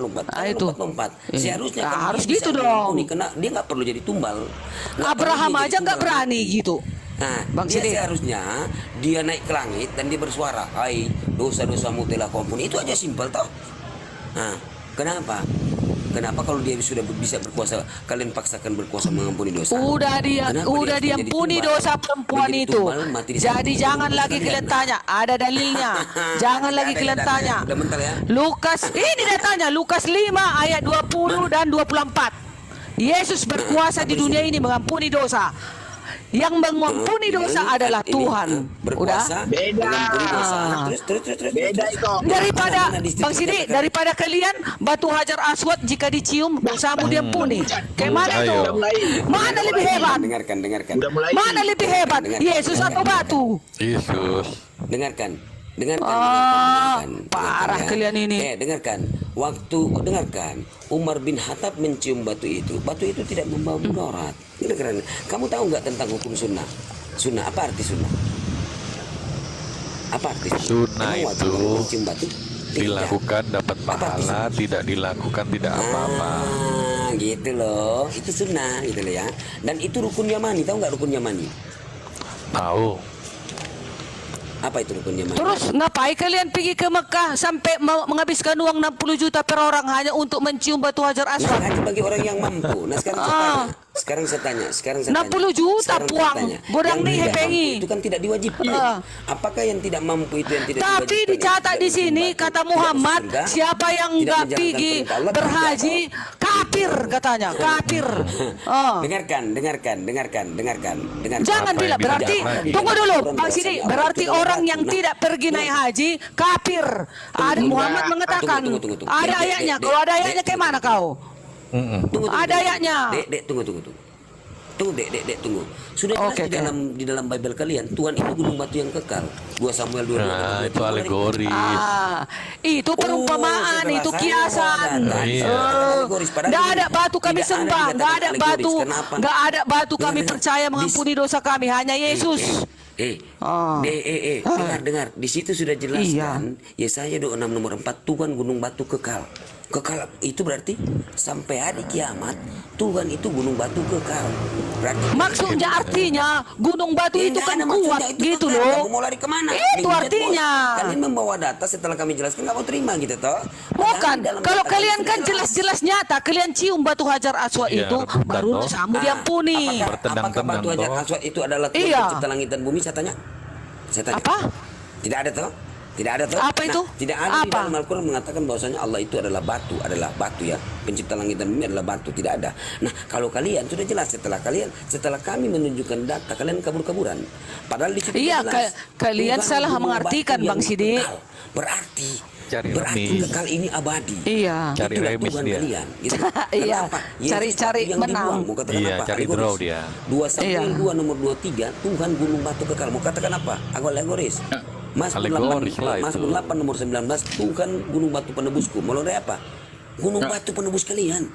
lompat. Ah, itu. Lompat. Seharusnya kan harus dia gitu bisa dong. mengampuni, karena dia nggak perlu jadi tumbal. Nggak Abraham perlu dia aja jadi nggak tumbal. berani gitu. Nah, Bang dia Sidik. seharusnya dia naik ke langit dan dia bersuara, "Hai, dosa-dosamu telah kuampuni." Itu aja simpel toh. Nah, kenapa? Kenapa kalau dia sudah bisa berkuasa, kalian paksakan berkuasa mengampuni dosa? Udah Kenapa udah dia harus diampuni menjadi tumbal? dosa perempuan Menjadi itu. tumbal, mati di sana. Jadi jangan lagi kalian tanya, ada dalilnya. Jangan lagi kalian tanya. Udah mental ya. Lukas, ini datanya Lukas 5 ayat 20 dan 24. Yesus berkuasa di dunia ini mengampuni dosa. Yang mengampuni dosa adalah Ini, Tuhan. berkuasa Udah? Beda. mengampuni dosa. Terus. Beda itu. Daripada Mana di situ Bang Sidik, dikatakan? daripada kalian batu hajar aswad jika dicium dosamu diampuni. Kayak mana Ayo. tuh? Udah mulai. Mana lebih hebat? Dengarkan. Udah mulai. Mana lebih hebat? Yesus atau batu? Yesus. Dengarkan. Parah kalian ini. Dengarkan. Dengarkan. Umar bin Khattab mencium batu itu. Batu itu tidak membawa mudarat. Dengarkan. Kamu tahu nggak tentang hukum sunnah? Sunnah, apa arti sunnah? Apa arti Sunnah Emang waktu itu Umar mencium batu? Tidak. Dilakukan dapat Apa arti pahala, sunnah? tidak dilakukan tidak apa-apa. Gitu loh. Itu sunnah gitu loh ya. Dan itu rukun yamani. Tahu nggak rukun yamani? Tahu. Apa itu rukun yamani? Terus ngapain kalian pergi ke Mekah sampai menghabiskan uang 60 juta per orang hanya untuk mencium batu hajar Nah, aswad? hanya bagi orang yang mampu. Nah, sekarang saya tanya. Sekarang saya tanya, 60 juta Sekarang saya puang, tanya, godang yang nih tidak hepengi. mampu itu kan tidak diwajibkan. Apakah yang tidak mampu itu yang tidak Tapi diwajibkan, dicatat yang di tidak sini masuk kata surga, Muhammad, tidak masuk surga, siapa yang tidak nggak menjalankan pergi perintah Allah, berhaji tidak. kafir katanya, kafir. Dengarkan. Jangan Apa bilang, yang berarti dicatat lagi? tunggu dulu Orang Bang Sidi, bahasanya berarti Allah orang itu yang nah, tidak pergi naik haji kafir. Ada Muhammad mengatakan, tunggu. ada ayatnya. Kalau ada ayatnya kayak mana kau? Ada ayatnya. Dek, tunggu. Tunggu, Dek, tunggu. Sudah jelas Oke, di dalam Bible kalian, Tuhan itu gunung batu yang kekal. 2 Samuel 22. Nah, itu alegoris. Itu perumpamaan, setelah itu saya kiasan. bawa Iya. Alegoris, padahal Nggak ini ada batu kami tidak ada sembah, dikatakan nggak ada alegoris. batu, Kenapa? nggak ada batu kami Dengar. percaya mengampuni dosa kami, hanya Yesus. Dengar. Di situ sudah jelaskan Yesaya 26 nomor 4, Tuhan gunung batu kekal. Kekal itu berarti sampai hari kiamat Tuhan itu gunung batu kekal. Berarti Maksudnya artinya gunung batu itu nggak kan ada maksudnya, kuat itu gitu kekal. loh. Kamu mau lari kemana? Itu Dihujat, artinya. bos. Kalian membawa data setelah kami jelaskan nggak mau terima gitu toh? Bukan, Padahal dalam kalau data kalian itu kan jelas. jelas-jelas nyata, kalian cium batu hajar aswad Iya, itu, rebutan baru toh. kamu diampuni. Bertendang-tendang Apakah batu hajar toh. aswad itu adalah Tuhan Iya. pencipta langit dan bumi? Saya tanya. Apa? Tidak ada toh? Tidak ada toh? Apa itu? Tidak ada di Apa? dalam Al-Quran mengatakan bahwasanya Allah itu adalah batu ya. Pencipta langit dan bumi adalah batu, tidak ada. Nah, kalau kalian sudah jelas setelah kami menunjukkan data, kalian kabur-kaburan. Padahal di situ Iya, jelas. kalian Tuhan salah gunung mengartikan, batu Bang yang Sidi. kekal. Berarti Cari berarti remis. kekal ini abadi. Iya. Cari Itulah remis Tuhan dia. kalian. Gitu. Iya, Kenapa? Yesus cari-cari yang menang. dibuang. Mau katakan Iya, apa? cari Alegoris. draw dia. 2 Samuel Iya. 2 nomor 23, Tuhan gunung batu kekal. Mau katakan apa? Alegoris. Alegoris lah itu. Mazmur 8 nomor 19, Tuhan gunung batu penebusku. Mau dari apa? Gunung batu penebus kalian.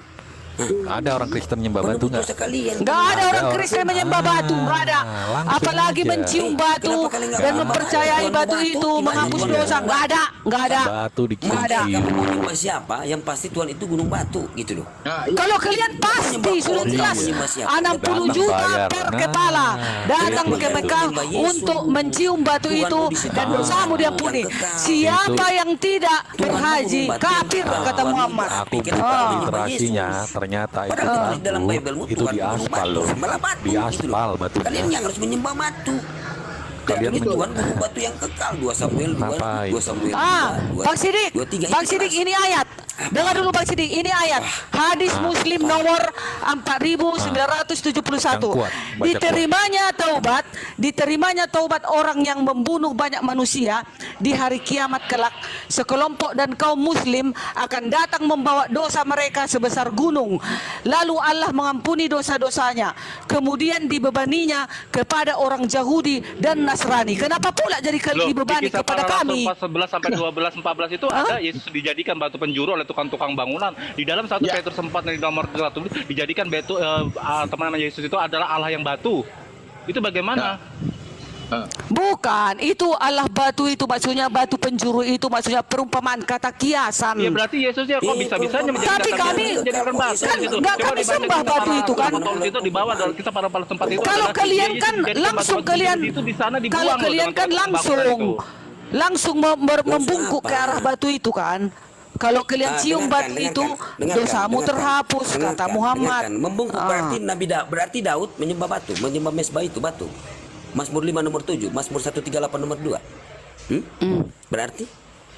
Ada orang Kristen nyembah batu Penebus nggak? dosa kalian. Nggak ada orang orang- Kristen menyembah batu, nggak ada. langsung Apalagi aja. mencium batu Kenapa kalian nggak dan mau mempercayai batu? batu Batu itu gimana? menghapus Gimana? dosa, nggak ada. Batu Maka dicium. kamu mau nyembah siapa? Yang pasti Tuhan itu gunung batu gitu loh. Kalau kalian pasti sudah jelas Iya. 60 Datang juta bayar. per Nah, kepala datang itu ke Mekah menyembah Yesus. untuk mencium batu Tuhan itu di situ. dan dosamu diampuni. Yang kekal. Siapa yang tidak Tuhan berhaji gunung batu kafir yang kekal. kata Muhammad. Aku Pikir buka apa? literasinya, Yesus. ternyata itu Padahal di dalam batu Bible-mu itu Tuhan di gunung aspal batu, loh. sembahlah batu, Di gitu aspal loh. batunya. Kalian yang harus menyembah batu. Kalian Dan itu Tuhan gunung batu yang kekal. 2 Samuel 2, Ngapain? 2 Samuel 2, Bang Sidik, 23. Bang Sidik ini ayat. Dengar dulu Bang Sidik, ini ayat. Hadis Muslim nomor 4971. Yang kuat, baca Diterimanya taubat orang yang membunuh banyak manusia di hari kiamat kelak. Sekelompok dan kaum muslim akan datang membawa dosa mereka sebesar gunung. Lalu Allah mengampuni dosa-dosanya. Kemudian dibebaninya kepada orang Yahudi dan Nasrani. Kenapa pula jadi Loh, dibebani di kisah kepada para kami? Rasul 11 sampai 12 14 itu ada Yesus dijadikan batu penjuru oleh tukang-tukang bangunan. Di dalam 1 Petrus 4 dari nomor 1 dijadikan batu teman Yesus itu adalah Allah yang batu. Itu bagaimana? Bukan, itu Allah batu itu maksudnya batu penjuru itu maksudnya perumpamaan kata kiasan. Ya berarti Yesus ya kok bisa-bisanya menjadikan Tapi kami- menjadikan batu kan gitu. nggak Coba kami dibaca sembah kita batu para- itu kan. Paulus itu di bawah dari kita para tempat itu. Kalau adalah kalian Yesus kan dijadikan langsung batu-batu kalian itu di sana dibuang kalau loh kalian dengan kan bangunan langsung itu. membungkuk apa? ke arah batu itu kan. Kalau kalian cium batu itu dosamu terhapus kata Muhammad. Membungkuk berarti Daud menyembah batu, menyembah mesbah itu batu. Mazmur 5 nomor 7, Mazmur 138 nomor 2.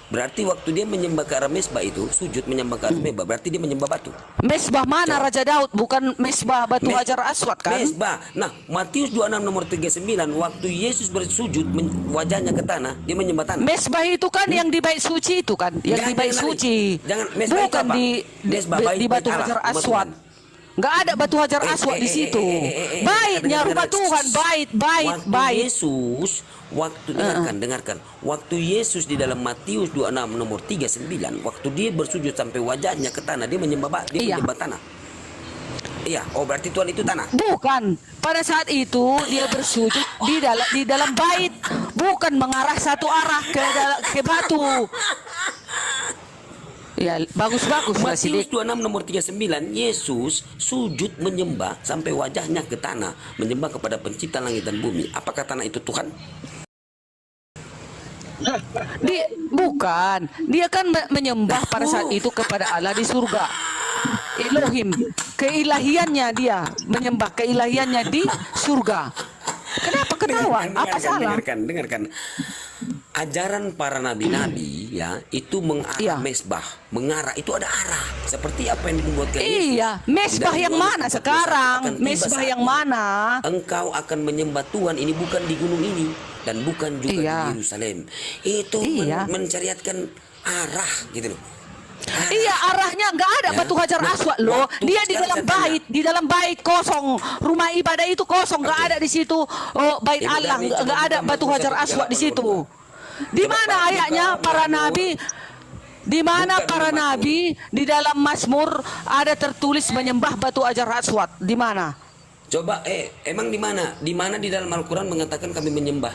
Berarti waktu dia menyembah ke arah mesbah itu, sujud menyembah ke arah mesbah, berarti dia menyembah batu. Mesbah mana Raja Daud? Bukan mesbah batu hajar aswad kan? Mesbah. Nah, Matius 26 nomor 39, waktu Yesus bersujud wajahnya ke tanah, dia menyembah tanah. Mesbah itu kan yang di bait suci itu kan, yang di bait Jangan, suci. jangan, mesbah itu Bukan apa? di Mesbah di bait batu Allah, hajar rumah aswad. Tuhan. Nggak ada batu hajar aswad di situ. Baitnya rumah Tuhan, bait. Waktu Yesus, dengarkan. Waktu Yesus di dalam Matius 26 nomor 39, waktu dia bersujud sampai wajahnya ke tanah, dia menyembah Iya. menyembah tanah. Iya, oh berarti Tuhan itu tanah. Bukan. Pada saat itu dia bersujud di dalam bait, bukan mengarah satu arah ke batu. Ya, bagus-bagus lah Matius Sidik. 26 nomor 39, Yesus sujud menyembah sampai wajahnya ke tanah, menyembah kepada pencipta langit dan bumi. Apakah tanah itu Tuhan? Bukan. Dia kan menyembah pada saat itu kepada Allah di surga. Elohim, keilahiannya dia menyembah keilahiannya di surga. Kenapa ketawa? Apa salah? Dengarkan. Ajaran para nabi-nabi ya itu mengarah Iya. mesbah, mengarah itu ada arah. Seperti apa yang dibuatkan Iya, mesbah yang mana sekarang? Akan tiba Mesbah yang saatnya. mana? Engkau akan menyembah Tuhan ini bukan di gunung ini dan bukan juga Iya. di Yerusalem. Itu Iya. mencariatkan arah gitu loh. Arah. Iya, arahnya nggak ada Ya. batu hajar Nah, aswad loh. waktu Dia di sekarang dalam saya tanya. bait, di dalam bait kosong. Rumah ibadah itu kosong, nggak Oke. ada di situ. Oh, bait Ibu Allah, Dami, nggak coba ada buka batu Mazmur hajar 138 aswad di situ. Di Coba, mana Pak, ayatnya buka para Mazmur. nabi? Di mana Buka para dulu Mazmur. nabi di dalam Mazmur ada tertulis menyembah batu hajar aswad? Di mana? Coba emang di mana? Di mana di dalam Al-Qur'an mengatakan kami menyembah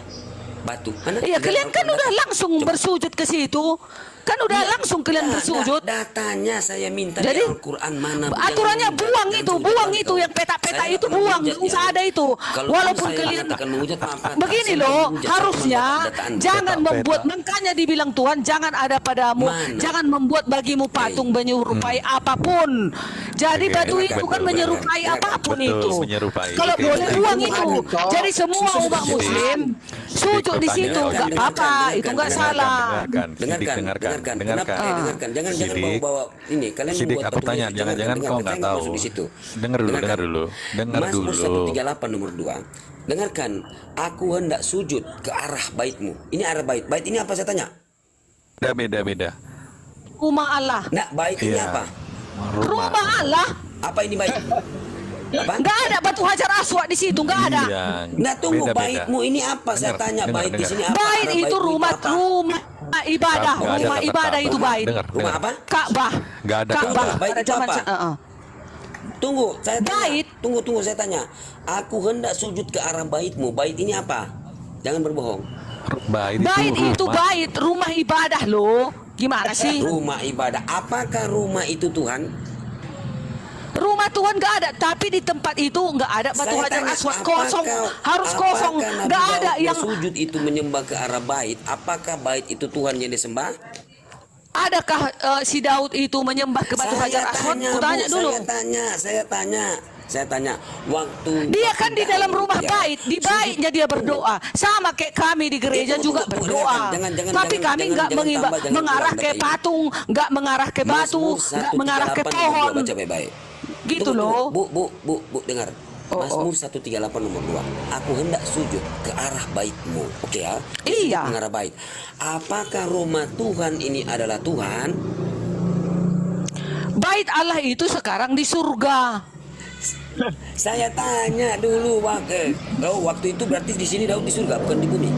batu? Mana? Iya, Di dalam kalian kan Al-Qur'an udah datang. langsung Coba. bersujud ke situ. Kan udah langsung kalian bersujud. Datanya saya minta Jadi, di Al-Quran mana? aturannya Jangan buang jangan itu, jangan buang jangan itu kau. yang peta-peta Saya itu pernah buang, menghujat, nggak usah ya. ada itu. Kalaupun Walaupun saya kalian mengatakan menghujat, maafkan. begini Saya loh, menghujat, harusnya saya menghujat jangan Peta-peta. membuat, makanya dibilang Tuhan jangan ada padamu, Mana? jangan membuat bagimu patung menyerupai apapun. Jadi Oke, batu betul, itu kan betul, menyerupai betul. apapun Betul, itu. menyerupai. Kalau Oke, boleh baik. buang itu. Tuhan. Jadi semua umat Muslim sujud di situ, nggak apa-apa, itu nggak salah. Dengarkan. Jangan Sidik. bawa ini. Kalian Sidik, membuat aku patung tanya, itu. jangan-jangan Dengarkan, kau saya nggak nggak tahu. masuk di situ. Dengar dulu. Mazmur 138 nomor 2. Dengarkan, aku hendak sujud ke arah baitmu. Ini arah bait. Bait ini apa saya tanya? Beda. Rumah Allah, Nah, bait ini Iya. apa? rumah Allah, Apa ini bait? Apa? nggak ada batu hajar aswad di situ, nggak ada. Iya. Nah, tunggu, Beda-beda. baitmu ini apa? Saya tanya, Dengar, bait di dengar. sini apa? Bait Arah itu baitmu rumah apa? ibadah, Nggak ada rumah kata ibadah Ka'bah. itu bait. Dengar, Rumah dengar. apa? Ka'bah. Nggak ada Ka'bah. Ka'bah. Bait Pada itu zaman apa? Tunggu, saya tanya. Bait. Tunggu, saya tanya. Aku hendak sujud ke arah baitmu. Bait ini apa? Jangan berbohong. Bait Itu rumah. bait, rumah ibadah loh. Gimana sih? Rumah ibadah. Apakah rumah itu Tuhan? Rumah Tuhan nggak ada, tapi di tempat itu nggak ada batu Saya hajar tanya, aswad, kosong, harus apakah kosong, Nabi nggak ada Daud yang. sujud itu menyembah ke arah bait? Apakah bait itu Tuhan yang disembah? Adakah si Daud itu menyembah ke batu hajar aswad? Kutanya Bu, dulu. Saya tanya. Waktu Dia kan di dalam rumah ya, bait, di sujud- baitnya dia berdoa. Sama kayak kami di gereja Tunggu, juga tunggu, berdoa. jangan, Tapi kami nggak tambah, jangan mengarah kurang ke data ini. patung, nggak mengarah ke batu, Mazmur nggak mengarah ke 138 pohon. nomor 2, baca baik-baik. Gitu Tunggu, loh. Bu, dengar. Mazmur 138 nomor 2. Aku hendak sujud ke arah baitmu. Oke ya? Dia Iya. sujud mengarah bait. Apakah rumah Tuhan ini adalah Tuhan? Bait Allah itu sekarang di surga. Saya tanya dulu, waktu itu berarti di sini Daud di surga, bukan di bumi.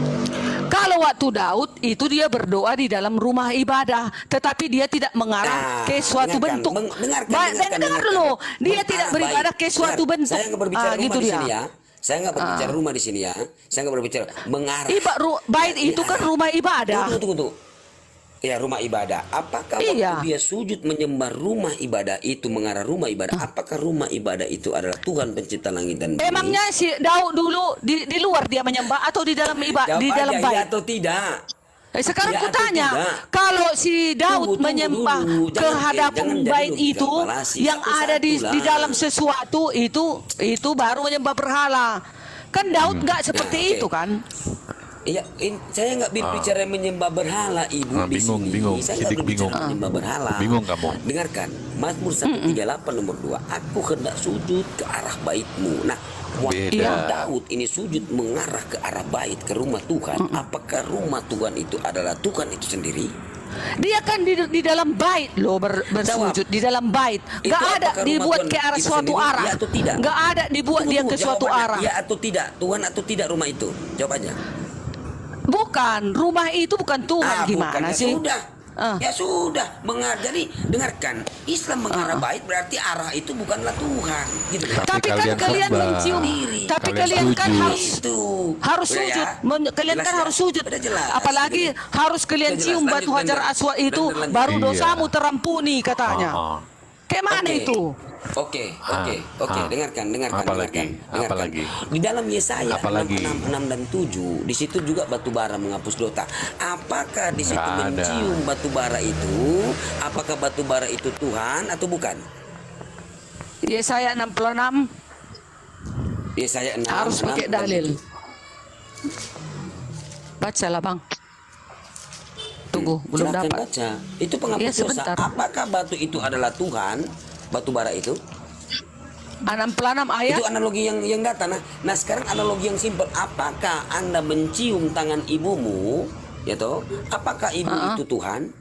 Kalau waktu Daud itu dia berdoa di dalam rumah ibadah, tetapi dia tidak mengarah ke suatu bentuk. Dengar dulu, dia tidak beribadah ke suatu bentuk. Saya nggak berbicara rumah gitu di dia. sini ya. Saya nggak berbicara rumah di sini ya. Saya nggak berbicara mengarah. Bait itu kan rumah ibadah. Tunggu. Ya, rumah ibadah. Apakah Iya. waktu dia sujud menyembah rumah ibadah itu mengarah rumah ibadah? Apakah rumah ibadah itu adalah Tuhan pencipta langit dan bumi? Emangnya si Daud dulu di luar dia menyembah atau di dalam Jawab di dalam aja, bait? ya atau tidak? Sekarang Ya ku atau tanya, tidak? kalau si Daud Tunggu menyembah dulu. ke Jangan hadapan jadi bait logika itu falasi. yang ada di Satu-satu lah. dalam sesuatu itu baru menyembah berhala. Kan Daud nggak seperti Nah, oke. itu kan? Iya, saya nggak berbicara menyembah berhala, Ibu. Di sini. Bingung. Saya nggak Sidik berbicara bingung. menyembah berhala. Bingung kamu. Dengarkan, Mazmur 138 nomor 2. Aku hendak sujud ke arah baitmu. Nah, waktu Beda. Daud ini sujud mengarah ke arah bait, ke rumah Tuhan. Apakah rumah Tuhan itu adalah Tuhan itu sendiri? Dia kan di dalam bait loh bersujud di dalam bait. Itu Nggak ada apakah dibuat rumah ke Tuhan arah itu suatu sendiri? arah. Ya atau tidak? Nggak ada dibuat dia Tunggu, ke suatu jawabannya, arah. Ya atau tidak? Tuhan atau tidak rumah itu? Jawabannya. Bukan, rumah itu bukan Tuhan. Gimana bukan. Ya sih? sudah. Ya sudah, jadi dengarkan, Islam mengarah bait berarti arah itu bukanlah Tuhan, gitu. Tapi kan kalian kalian khotbah. mencium. Tapi Kalian kalian kan setuju. harus Itu Udah sujud. ya? Kalian Jelas kan ya? harus sujud. Udah jelas. Apalagi harus kalian Udah jelas. cium batu Lanjut, hajar lanjut. aswad itu Lanjut. baru Iya. dosamu terampuni katanya. Kayak mana Oke. itu? Oke. Dengarkan. Apa lagi? Dengarkan. Di dalam Yesaya Apa lagi? 6 dan 7, di situ juga batu bara menghapus dosa. Apakah di situ Nggak ada. mencium batu bara itu? Apakah batu bara itu Tuhan atau bukan? Yesaya 66 Yesaya 6 harus 6, pakai dalil. Bacalah bang. Tunggu, belum Silakan dapat. baca. Itu penghapus Iya, dosa. sebentar. Apakah batu itu adalah Tuhan? Batu bara itu? 66 ayat. Itu analogi yang data. Nah sekarang analogi yang simpel. Apakah Anda mencium tangan ibumu? Ya toh? Apakah ibu itu Tuhan?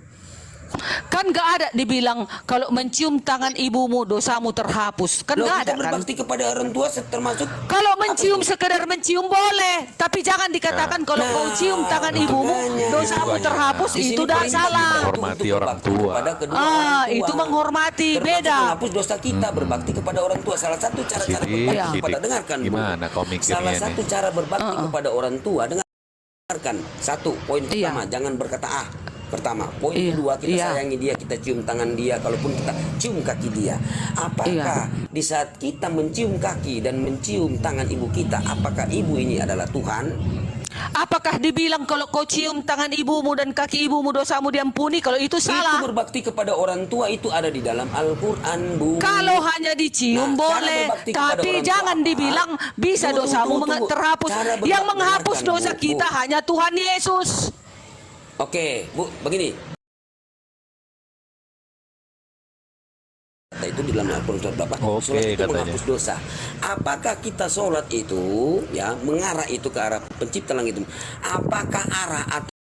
Kan gak ada dibilang kalau mencium tangan ibumu dosamu terhapus. Kan Loh, gak kita ada kan? berbakti kepada orang tua termasuk Kalau mencium sekedar mencium boleh, tapi jangan dikatakan kalau kau cium tangan ibumu makanya. dosamu terhapus, Di sini itu dah perintah salah. kita Menghormati untuk orang berbakti tua. kepada kedua orang tua. Itu menghormati, Termasuk beda. menghapus dosa kita berbakti kepada orang tua. Salah satu cara-cara Sidik, berbakti sidik. kepada dengarkan. Bu. Gimana kau mikirnya Salah nih? satu cara berbakti kepada orang tua dengarkan. Satu poin Iya. pertama, jangan berkata pertama. Poin Iya. kedua, kita Iya. sayangi dia, kita cium tangan dia, kalaupun kita cium kaki dia. Apakah di saat kita mencium kaki dan mencium tangan ibu kita, apakah ibu ini adalah Tuhan? Apakah dibilang kalau kau cium tangan ibumu dan kaki ibumu dosamu diampuni? Kalau itu salah. Itu berbakti kepada orang tua itu ada di dalam Al-Quran, Bu. Kalau hanya dicium Nah, cara boleh, berbakti kepada tapi orang tua jangan apa? dibilang bisa Tunggu, dosamu tunggu. terhapus. Cara Yang berbakti, menghapus dengarkan, dosa Bu. kita hanya Tuhan Yesus. Oke, Bu, begini. Itu di dalam Al-Quran surat berapa? Oke, Sholat itu katanya. menghapus dosa. Apakah kita sholat itu ya mengarah itu ke arah pencipta langit itu? Apakah arah atau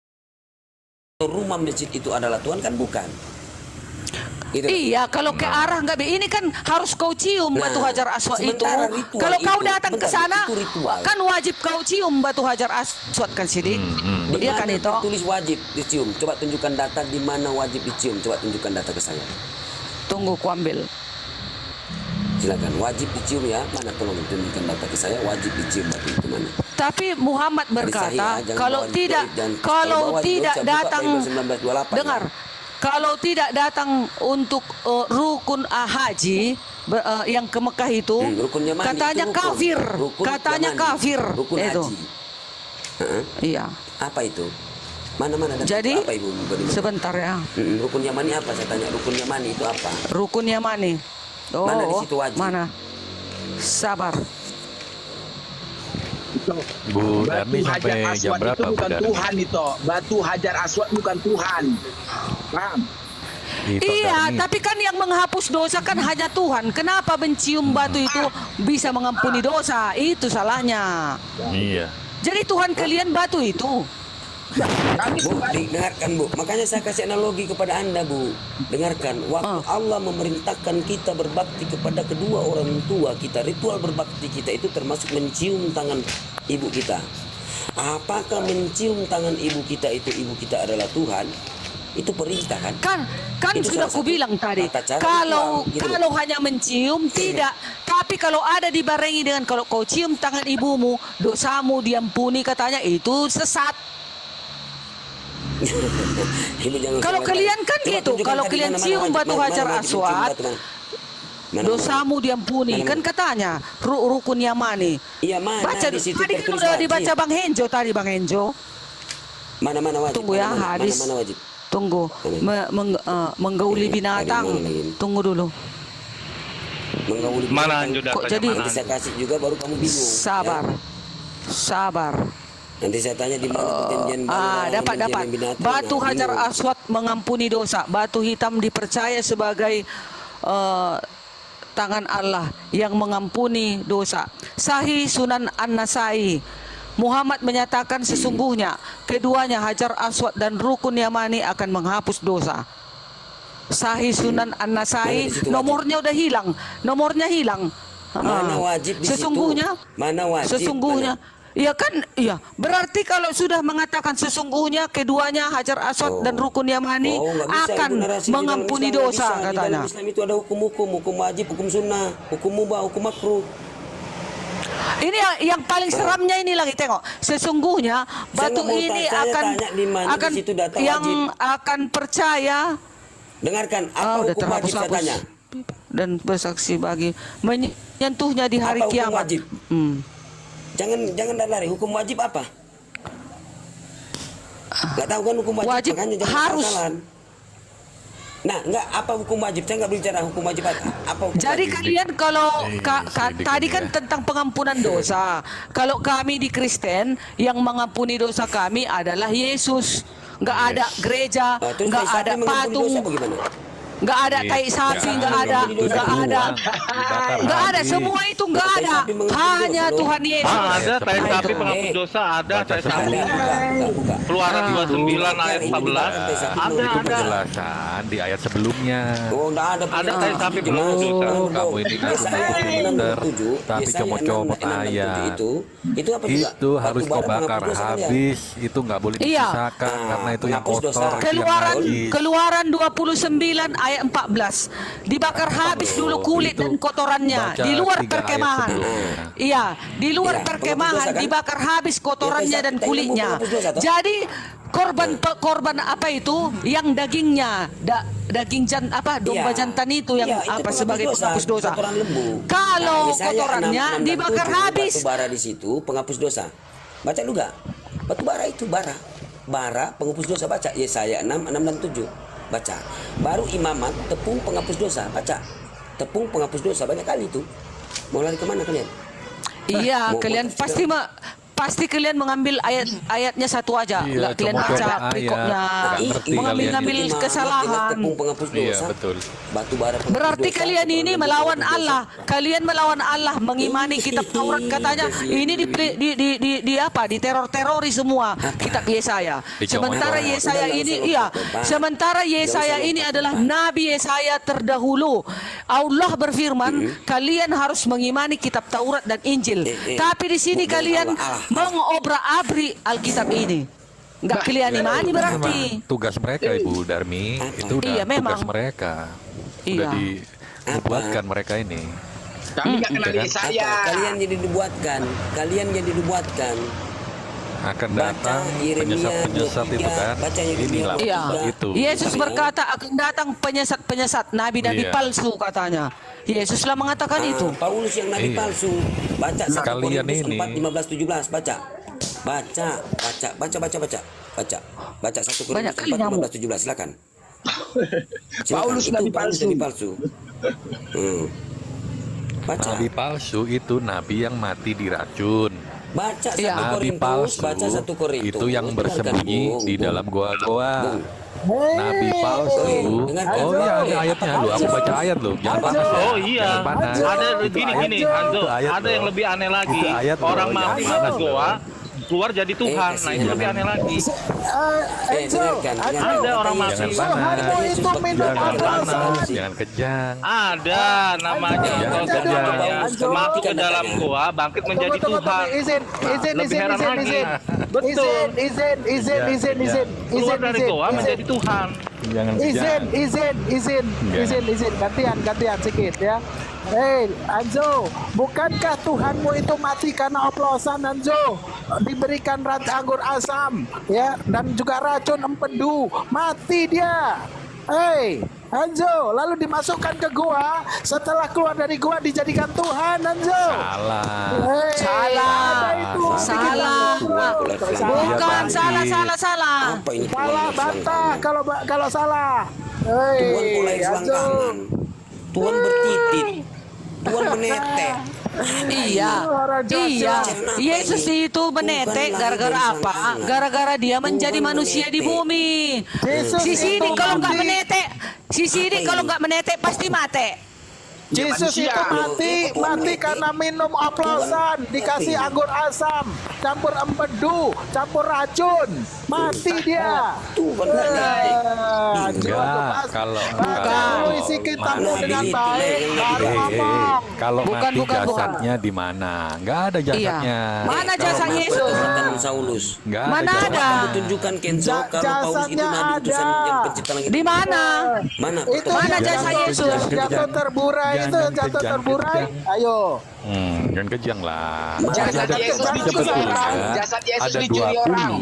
rumah masjid itu adalah Tuhan? Kan bukan. Gitu. Iya, kalau ke arah nggak be, ini kan harus kau cium Nah, batu hajar aswad itu. sementara ritual Kalau kau itu- datang ke bentar, sana, itu ritual. kan wajib kau cium batu hajar aswad kan Sidik? Di Iya kan mana itu. tulis wajib dicium? Coba tunjukkan data di mana wajib dicium. Coba tunjukkan data ke saya. Tunggu ku ambil. Silakan, wajib dicium ya. Mana tolong tunjukkan data ke saya. Wajib dicium batu itu mana? Tapi Muhammad Hadis sahih berkata, ya, jangan kalau bawa tidak, diktaib dan kalau bawa tidak dosa, buka datang, Bible 1928 dengar, ya. kalau tidak datang untuk rukun haji yang ke Mekah itu, Rukunnya mana? katanya Itu rukun. kafir, Rukun katanya Yamani. kafir, Rukun itu. haji. Heeh. Iya. Apa itu? Mana data Jadi itu apa Ibu? Bagaimana? sebentar ya, Rukun Yamani apa? Saya tanya rukun Yamani itu apa? rukun Yamani. Oh, Mana di situ wajib? mana? Sabar. Bu Batu Darni Hajar sampai jam Aswad berapa itu Bu bukan Darni? Tuhan itu. Batu Hajar Aswad bukan Tuhan. Paham? Itu Iya, Darni. tapi kan yang menghapus dosa kan hanya Tuhan. Kenapa mencium batu itu bisa mengampuni dosa? Itu salahnya. Iya. Jadi Tuhan kalian batu itu. Kami Bu, dengarkan Bu. Makanya saya kasih analogi kepada Anda Bu. Dengarkan. Waktu Allah memerintahkan kita berbakti kepada kedua orang tua kita, ritual berbakti kita itu termasuk mencium tangan ibu kita. Apakah mencium tangan ibu kita itu ibu kita adalah Tuhan? Itu perintah kan? Kan Itu sudah salah satu kubilang tadi. tata cara Kalau ritual, gitu kalau hanya mencium tidak, tapi kalau ada dibarengi dengan kalau kau cium tangan ibumu, dosamu diampuni katanya itu sesat. Ibu jangan Kalau komentar. kalian kan Coba gitu, tunjukkan kalau tadi kalian mana cium wajib, batu mana hajar wajib mencium aswad, batu, mana? dosamu diampuni. Mana? Kan katanya rukun Yamani. Iya mana Baca di situ tadi kan tertulis udah wajib? dibaca Bang Henjo tadi Bang Henjo. Mana wajib? Tunggu ya, Mana hadis. mana wajib? Tunggu, menggauli binatang. Mana lagi? Tunggu dulu. Menggauli Mana binatang. Anjo Kok datanya? jadi- Mana Nanti saya Anjo? kasih juga baru kamu bingung. Sabar, ya. sabar. Nanti saya tanya di mana perjanjian baru dalam Dapat. perjanjian binatang. Batu Nah, hajar bingung. aswad mengampuni dosa. Batu hitam dipercaya sebagai tangan Allah yang mengampuni dosa. Sahih Sunan An-Nasai. Muhammad menyatakan sesungguhnya keduanya hajar aswad dan rukun Yamani akan menghapus dosa. Sahih Sunan An-Nasai, Mana di situ nomornya udah hilang. Nomornya hilang. Mana wajib di situ? Sesungguhnya, Mana wajib? sesungguhnya. Iya kan, iya. Berarti kalau sudah mengatakan sesungguhnya keduanya hajar aswad dan rukun Yamani nggak bisa, akan itu narasi di dalam mengampuni Islam, nggak dosa bisa. Di katanya. dalam Islam itu ada hukum-hukum, hukum wajib, hukum sunnah, hukum mubah, hukum makruh. Ini yang paling seramnya ini lagi tengok. Sesungguhnya batu nggak mau ini saya akan tanya di mana di situ data yang wajib. akan percaya Dengarkan, apa udah hukum wajib saya tanya? dan bersaksi bagi menyentuhnya di hari Apa hukum kiamat. wajib? Jangan lari. Hukum wajib apa? Gak tahu kan hukum wajib? Wajib Makanya jangan harus. kesalahan. Nah, enggak apa hukum wajib? Saya enggak berbicara hukum wajib apa hukum Jadi wajib? kalian kalau sedikit tadi kan ya. tentang pengampunan dosa. Kalau kami di Kristen yang mengampuni dosa kami adalah Yesus. Nggak ada gereja, Terus nggak sapi ada mengampuni patung, dosa bagaimana? nggak ada tai sapi, nggak ada, nggak ada. Semua itu nggak Tai ada. sapi mengampuni Hanya dosa, Tuhan Yesus. Ada tai Nah, sapi itu. penghapus dosa, ada tai sapi. Buka. Keluaran 29 ayat 14. Itu Ada. penjelasan di ayat sebelumnya. Oh, enggak ada. Ada tai sapi penghapus dosa. Kamu ini nggak pinter, tapi comot-comot ayat. Itu apa juga? Itu harus Batu kau bara bakar penghapus dosa kalian. habis. Itu nggak boleh Iya. disisakan karena itu yang Penghapus dosa. kotor. itu yang Keluaran najis. Keluaran 29 ayat 14. Dibakar habis dulu kulit Itu dan kotorannya baca di luar 3 ayat perkemahan. sebelumnya. Iya, di luar Iya, perkemahan penghapus dosa kan? dibakar habis kotorannya Ya, dan tai- kulitnya. tai- penghapus dosa, toh? Jadi korban apa itu yang dagingnya daging domba Iya. jantan itu yang Iya, itu apa penghapus sebagai dosa, penghapus dosa. kotoran lembu. Kalau Nah, Yesaya kotorannya 6, dibakar 7, habis. Batu bara di situ penghapus dosa. Baca lu gak? Batu bara itu bara. Bara penghapus dosa, baca Yesaya 6 dan 7. Baca. Baru imamat tepung penghapus dosa, baca. Tepung penghapus dosa banyak kali itu. Mau lari kemana kalian? Iya, Mau- kalian mau- pasti kalian mengambil ayatnya satu aja. Iya, Nggak kalian cuma baca ayat. berikutnya. Nggak ngerti Mengambil kalian. kesalahan. Tepung penghapus Iya, dosa. betul. Batu bara penghapus Berarti dosa, kalian kotoran ini lembu melawan penghapus dosa. Allah. Kalian melawan Allah, mengimani kitab Taurat katanya. Ini di apa? Di teror-terori semua kitab Yesaya. Sementara Dicomot. Yesaya Udah, ini nggak usah iya, lupa. sementara Yesaya ini adalah Nabi Yesaya terdahulu. Allah berfirman, kalian harus mengimani kitab Taurat dan Injil. Tapi di sini Bukan kalian Allah. mengobrak-abrik Alkitab ini. Enggak kalian imani berarti. Memang tugas mereka Ibu Darmi itu udah Iya, memang. tugas mereka. Iya. Udah dibuatkan mereka ini. Kami nggak kenal Apa? Yesaya. Kalian jadi dibuatkan. Akan Baca datang Yeremia penyesat-penyesat itu 23, kan. baca Yeremia Inilah 23. Iya. itu. Yesus Iya. berkata akan datang penyesat-penyesat, nabi-nabi Iya. palsu katanya. Yesuslah mengatakan itu. Paulus yang nabi Iya. palsu. Baca 1 Kalian Korintus ini. 4 15 17 baca. Baca 1 Banyak Korintus kali 4 nyamuk. 15 17 silakan. Paulus Itu nabi Paulus palsu. nabi palsu. Baca. Nabi palsu itu nabi yang mati diracun. Baca 1 Iya. Nabi Korintus, palsu baca 1 Korintus. itu yang Dengarkan, bersembunyi Bung, di Bung. dalam goa-goa. Bung. Nabi palsu. Dengarkan. Oh iya, ini ayatnya lu. Aku baca ayat lu. Jangan panas ya. Oh iya, Jangan panas. ada Itu gini ayat. Hanzo, Itu ayat ada loh. yang lebih aneh lagi. Itu ayat loh, Orang jangan mati panas masuk loh. goa, keluar jadi Tuhan. Nah itu lebih aneh lagi. Dengarkan. Ada orang mati. Jangan panas. itu minum Jangan oplosan. panas. Jangan kejang. Ada namanya Jangan kalau kejam. sebenarnya masuk ke dalam goa, bangkit menjadi Tuhan. Izin, lebih heran lagi. Betul. Keluar dari goa menjadi Tuhan. Jangan kejang. izin, gantian sedikit ya. Hei, Anjo, bukankah Tuhanmu itu mati karena oplosan, Anjo? Diberikan anggur asam, ya, dan juga racun empedu, mati dia. Hei, Anjo, lalu dimasukkan ke gua, setelah keluar dari gua dijadikan Tuhan, Anjo. Salah. Hei, Salah. ada itu. Salah. Bukan, salah. Apa ini? Salah, bantah kalau salah. Tuhan Hei, mulai Anjo. selangkangan. Tuhan bertitit. Tuhan menetek. Iya. Iya. Yesus itu menetek gara-gara apa? Gara-gara dia menjadi manusia di bumi. Yesus Si Sidik itu kalau nggak mati. menetek, si Sidik kalau nggak menetek pasti mati. Yesus manusia. itu mati karena minum oplosan, dikasih anggur asam, campur empedu, campur racun, mati dia. Tuhan menetek. Enggak, kalau Baru isi kitabmu mati. dengan baik, baru ngomong. Kalau Bukan, mati bukan. jasadnya di mana? Enggak ada jasadnya. Mana Kalau jasa mati Yesus? pertobatan Saulus. Enggak Mana ada. ada? jasadnya. Kamu tunjukkan Kenzo kalau Paulus itu Jasadnya nabi utusan ada. yang pencipta langit. Di mana? Mana? Itu Mana yang jasa jatuh- Yesus? Jatuh terburai itu, Jangan jatuh kejang, terburai. kejang. Ayo. Jangan kejang lah. Jasad Yesus dicuri orang. Jasad Yesus ada dicuri orang.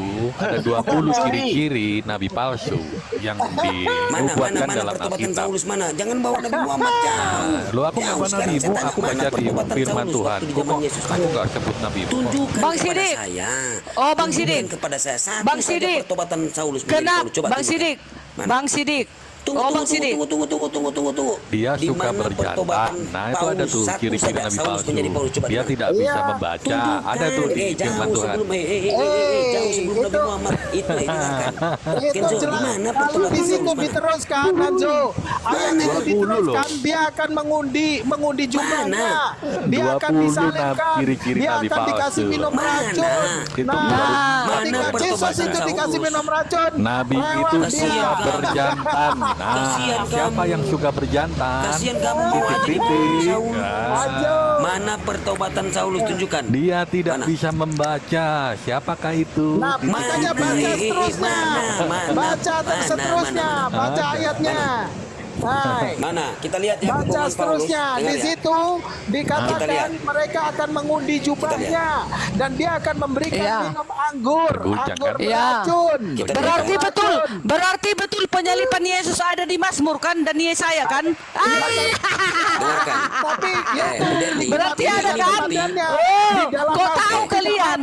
20 ciri-ciri nabi palsu yang dinubuatkan Mana dalam pertobatan Alkitab. Saulus mana? Jangan bawa Nabi Muhammad jauh. Lu aku nggak Jauh bawa sekarang nabi saya ibu, tanya, aku mana baca di pertobatan firman Saulus Tuhan. waktu di zaman Yesus? Aku nggak sebut nabi ibu. Tunjukkan Bang kepada Sidik. saya. Oh, Bang Tunjukkan Sidik. kepada saya satu Bang saja Sidik. pertobatan Saulus menjadi Kenapa? Paulus. Coba Bang tunjukkan. Sidik. Mana? Bang Sidik. Bang Sidi. Tunggu. Dia Di suka mana berjantan. pertobatan Nah, itu ada Paulus? tuh Satu ciri-ciri saja, nabi Saulus palsu. menjadi Paulus. Coba Dia lihat. tidak bisa Iya. membaca. Ada tuh di firman jauh Tuhan. sebelum jauh sebelum Nabi itu- Muhammad itu dengarkan. Itu Kenzo, di jelas. mana Lalu pertobatan di situ Paulus? Mana? diteruskan, Hanzo. Ayat itu 20 diteruskan, loh. dia akan mengundi jumlahnya. Dia akan 20 disalibkan. ciri-ciri Dia nabi akan dikasih palsu. minum Mana? racun. Itu Nah, baru- ketika Mana Yesus pertobatan itu dikasih Saulus? minum racun. Nabi lewat itu dia. suka berjantan. Nah, Kasihan siapa kamu. yang suka berjantan? Kasihan kamu mau aja di Titik-titik. Saulus. Nah, Mana pertobatan Saulus tunjukkan? dia tidak Mana? bisa membaca. Siapakah itu? Nah, makanya baca seterusnya. Baca seterusnya, baca Ada. ayatnya. Hai. Mana? Kita lihat ya Baca hubungan Paulus. seterusnya. Dengar Di ya. situ Kita dikatakan lihat. mereka akan mengundi jubahnya dan dia akan memberikan Iya. minum anggur, Guncang, anggur kan? Iya. beracun. Kita Berarti lihat. betul, berarti betul penyalipan Yesus ada di Mazmur kan dan Yesaya kan? Dengarkan. Tapi ya itu Berarti- Berarti ada kan? di dalam Kok hati. tahu kalian?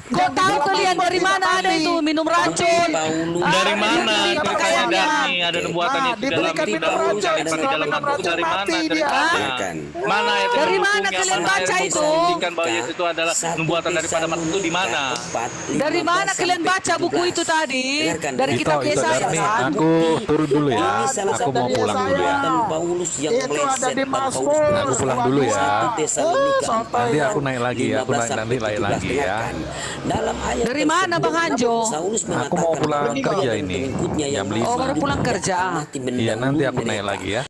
Kok tahu kalian dari mana ada itu minum racun? Paulus. Dari Ah, mana dibeli ceritanya pakaiannya. Dani ada nubuatan Nah, itu dalam diberikan di minum dalam racun, di setelah dalam minum Al-Quran racun dari mana mati dia. ceritanya? Dengarkan. Mana ayat yang Dari mana mendukungnya, kalian mana baca ayat yang itu? membuktikan bahwa Yesus itu adalah nubuatan daripada Markus itu di mana? Dari mana kalian baca buku itu tadi? Dari Itu, kitab itu Yesaya Darmi, kan? aku turun dulu ya. Ini salah Aku satu mau pulang dulu ya. Paulus yang Itu ada meleset di dan Paulus Mazmur. Aku pulang dulu ya. Nanti aku naik lagi ya, aku 15 nanti sampai naik lagi 17. ya. Dalam ayat Dari mana, tersebut, Bang Hanjo? Saulus Aku mau mengatakan pulang kepada kerja pengikutnya ini, yang jam mati Oh, baru pulang kerja. mati Iya, nanti aku mendahului naik mereka. lagi ya.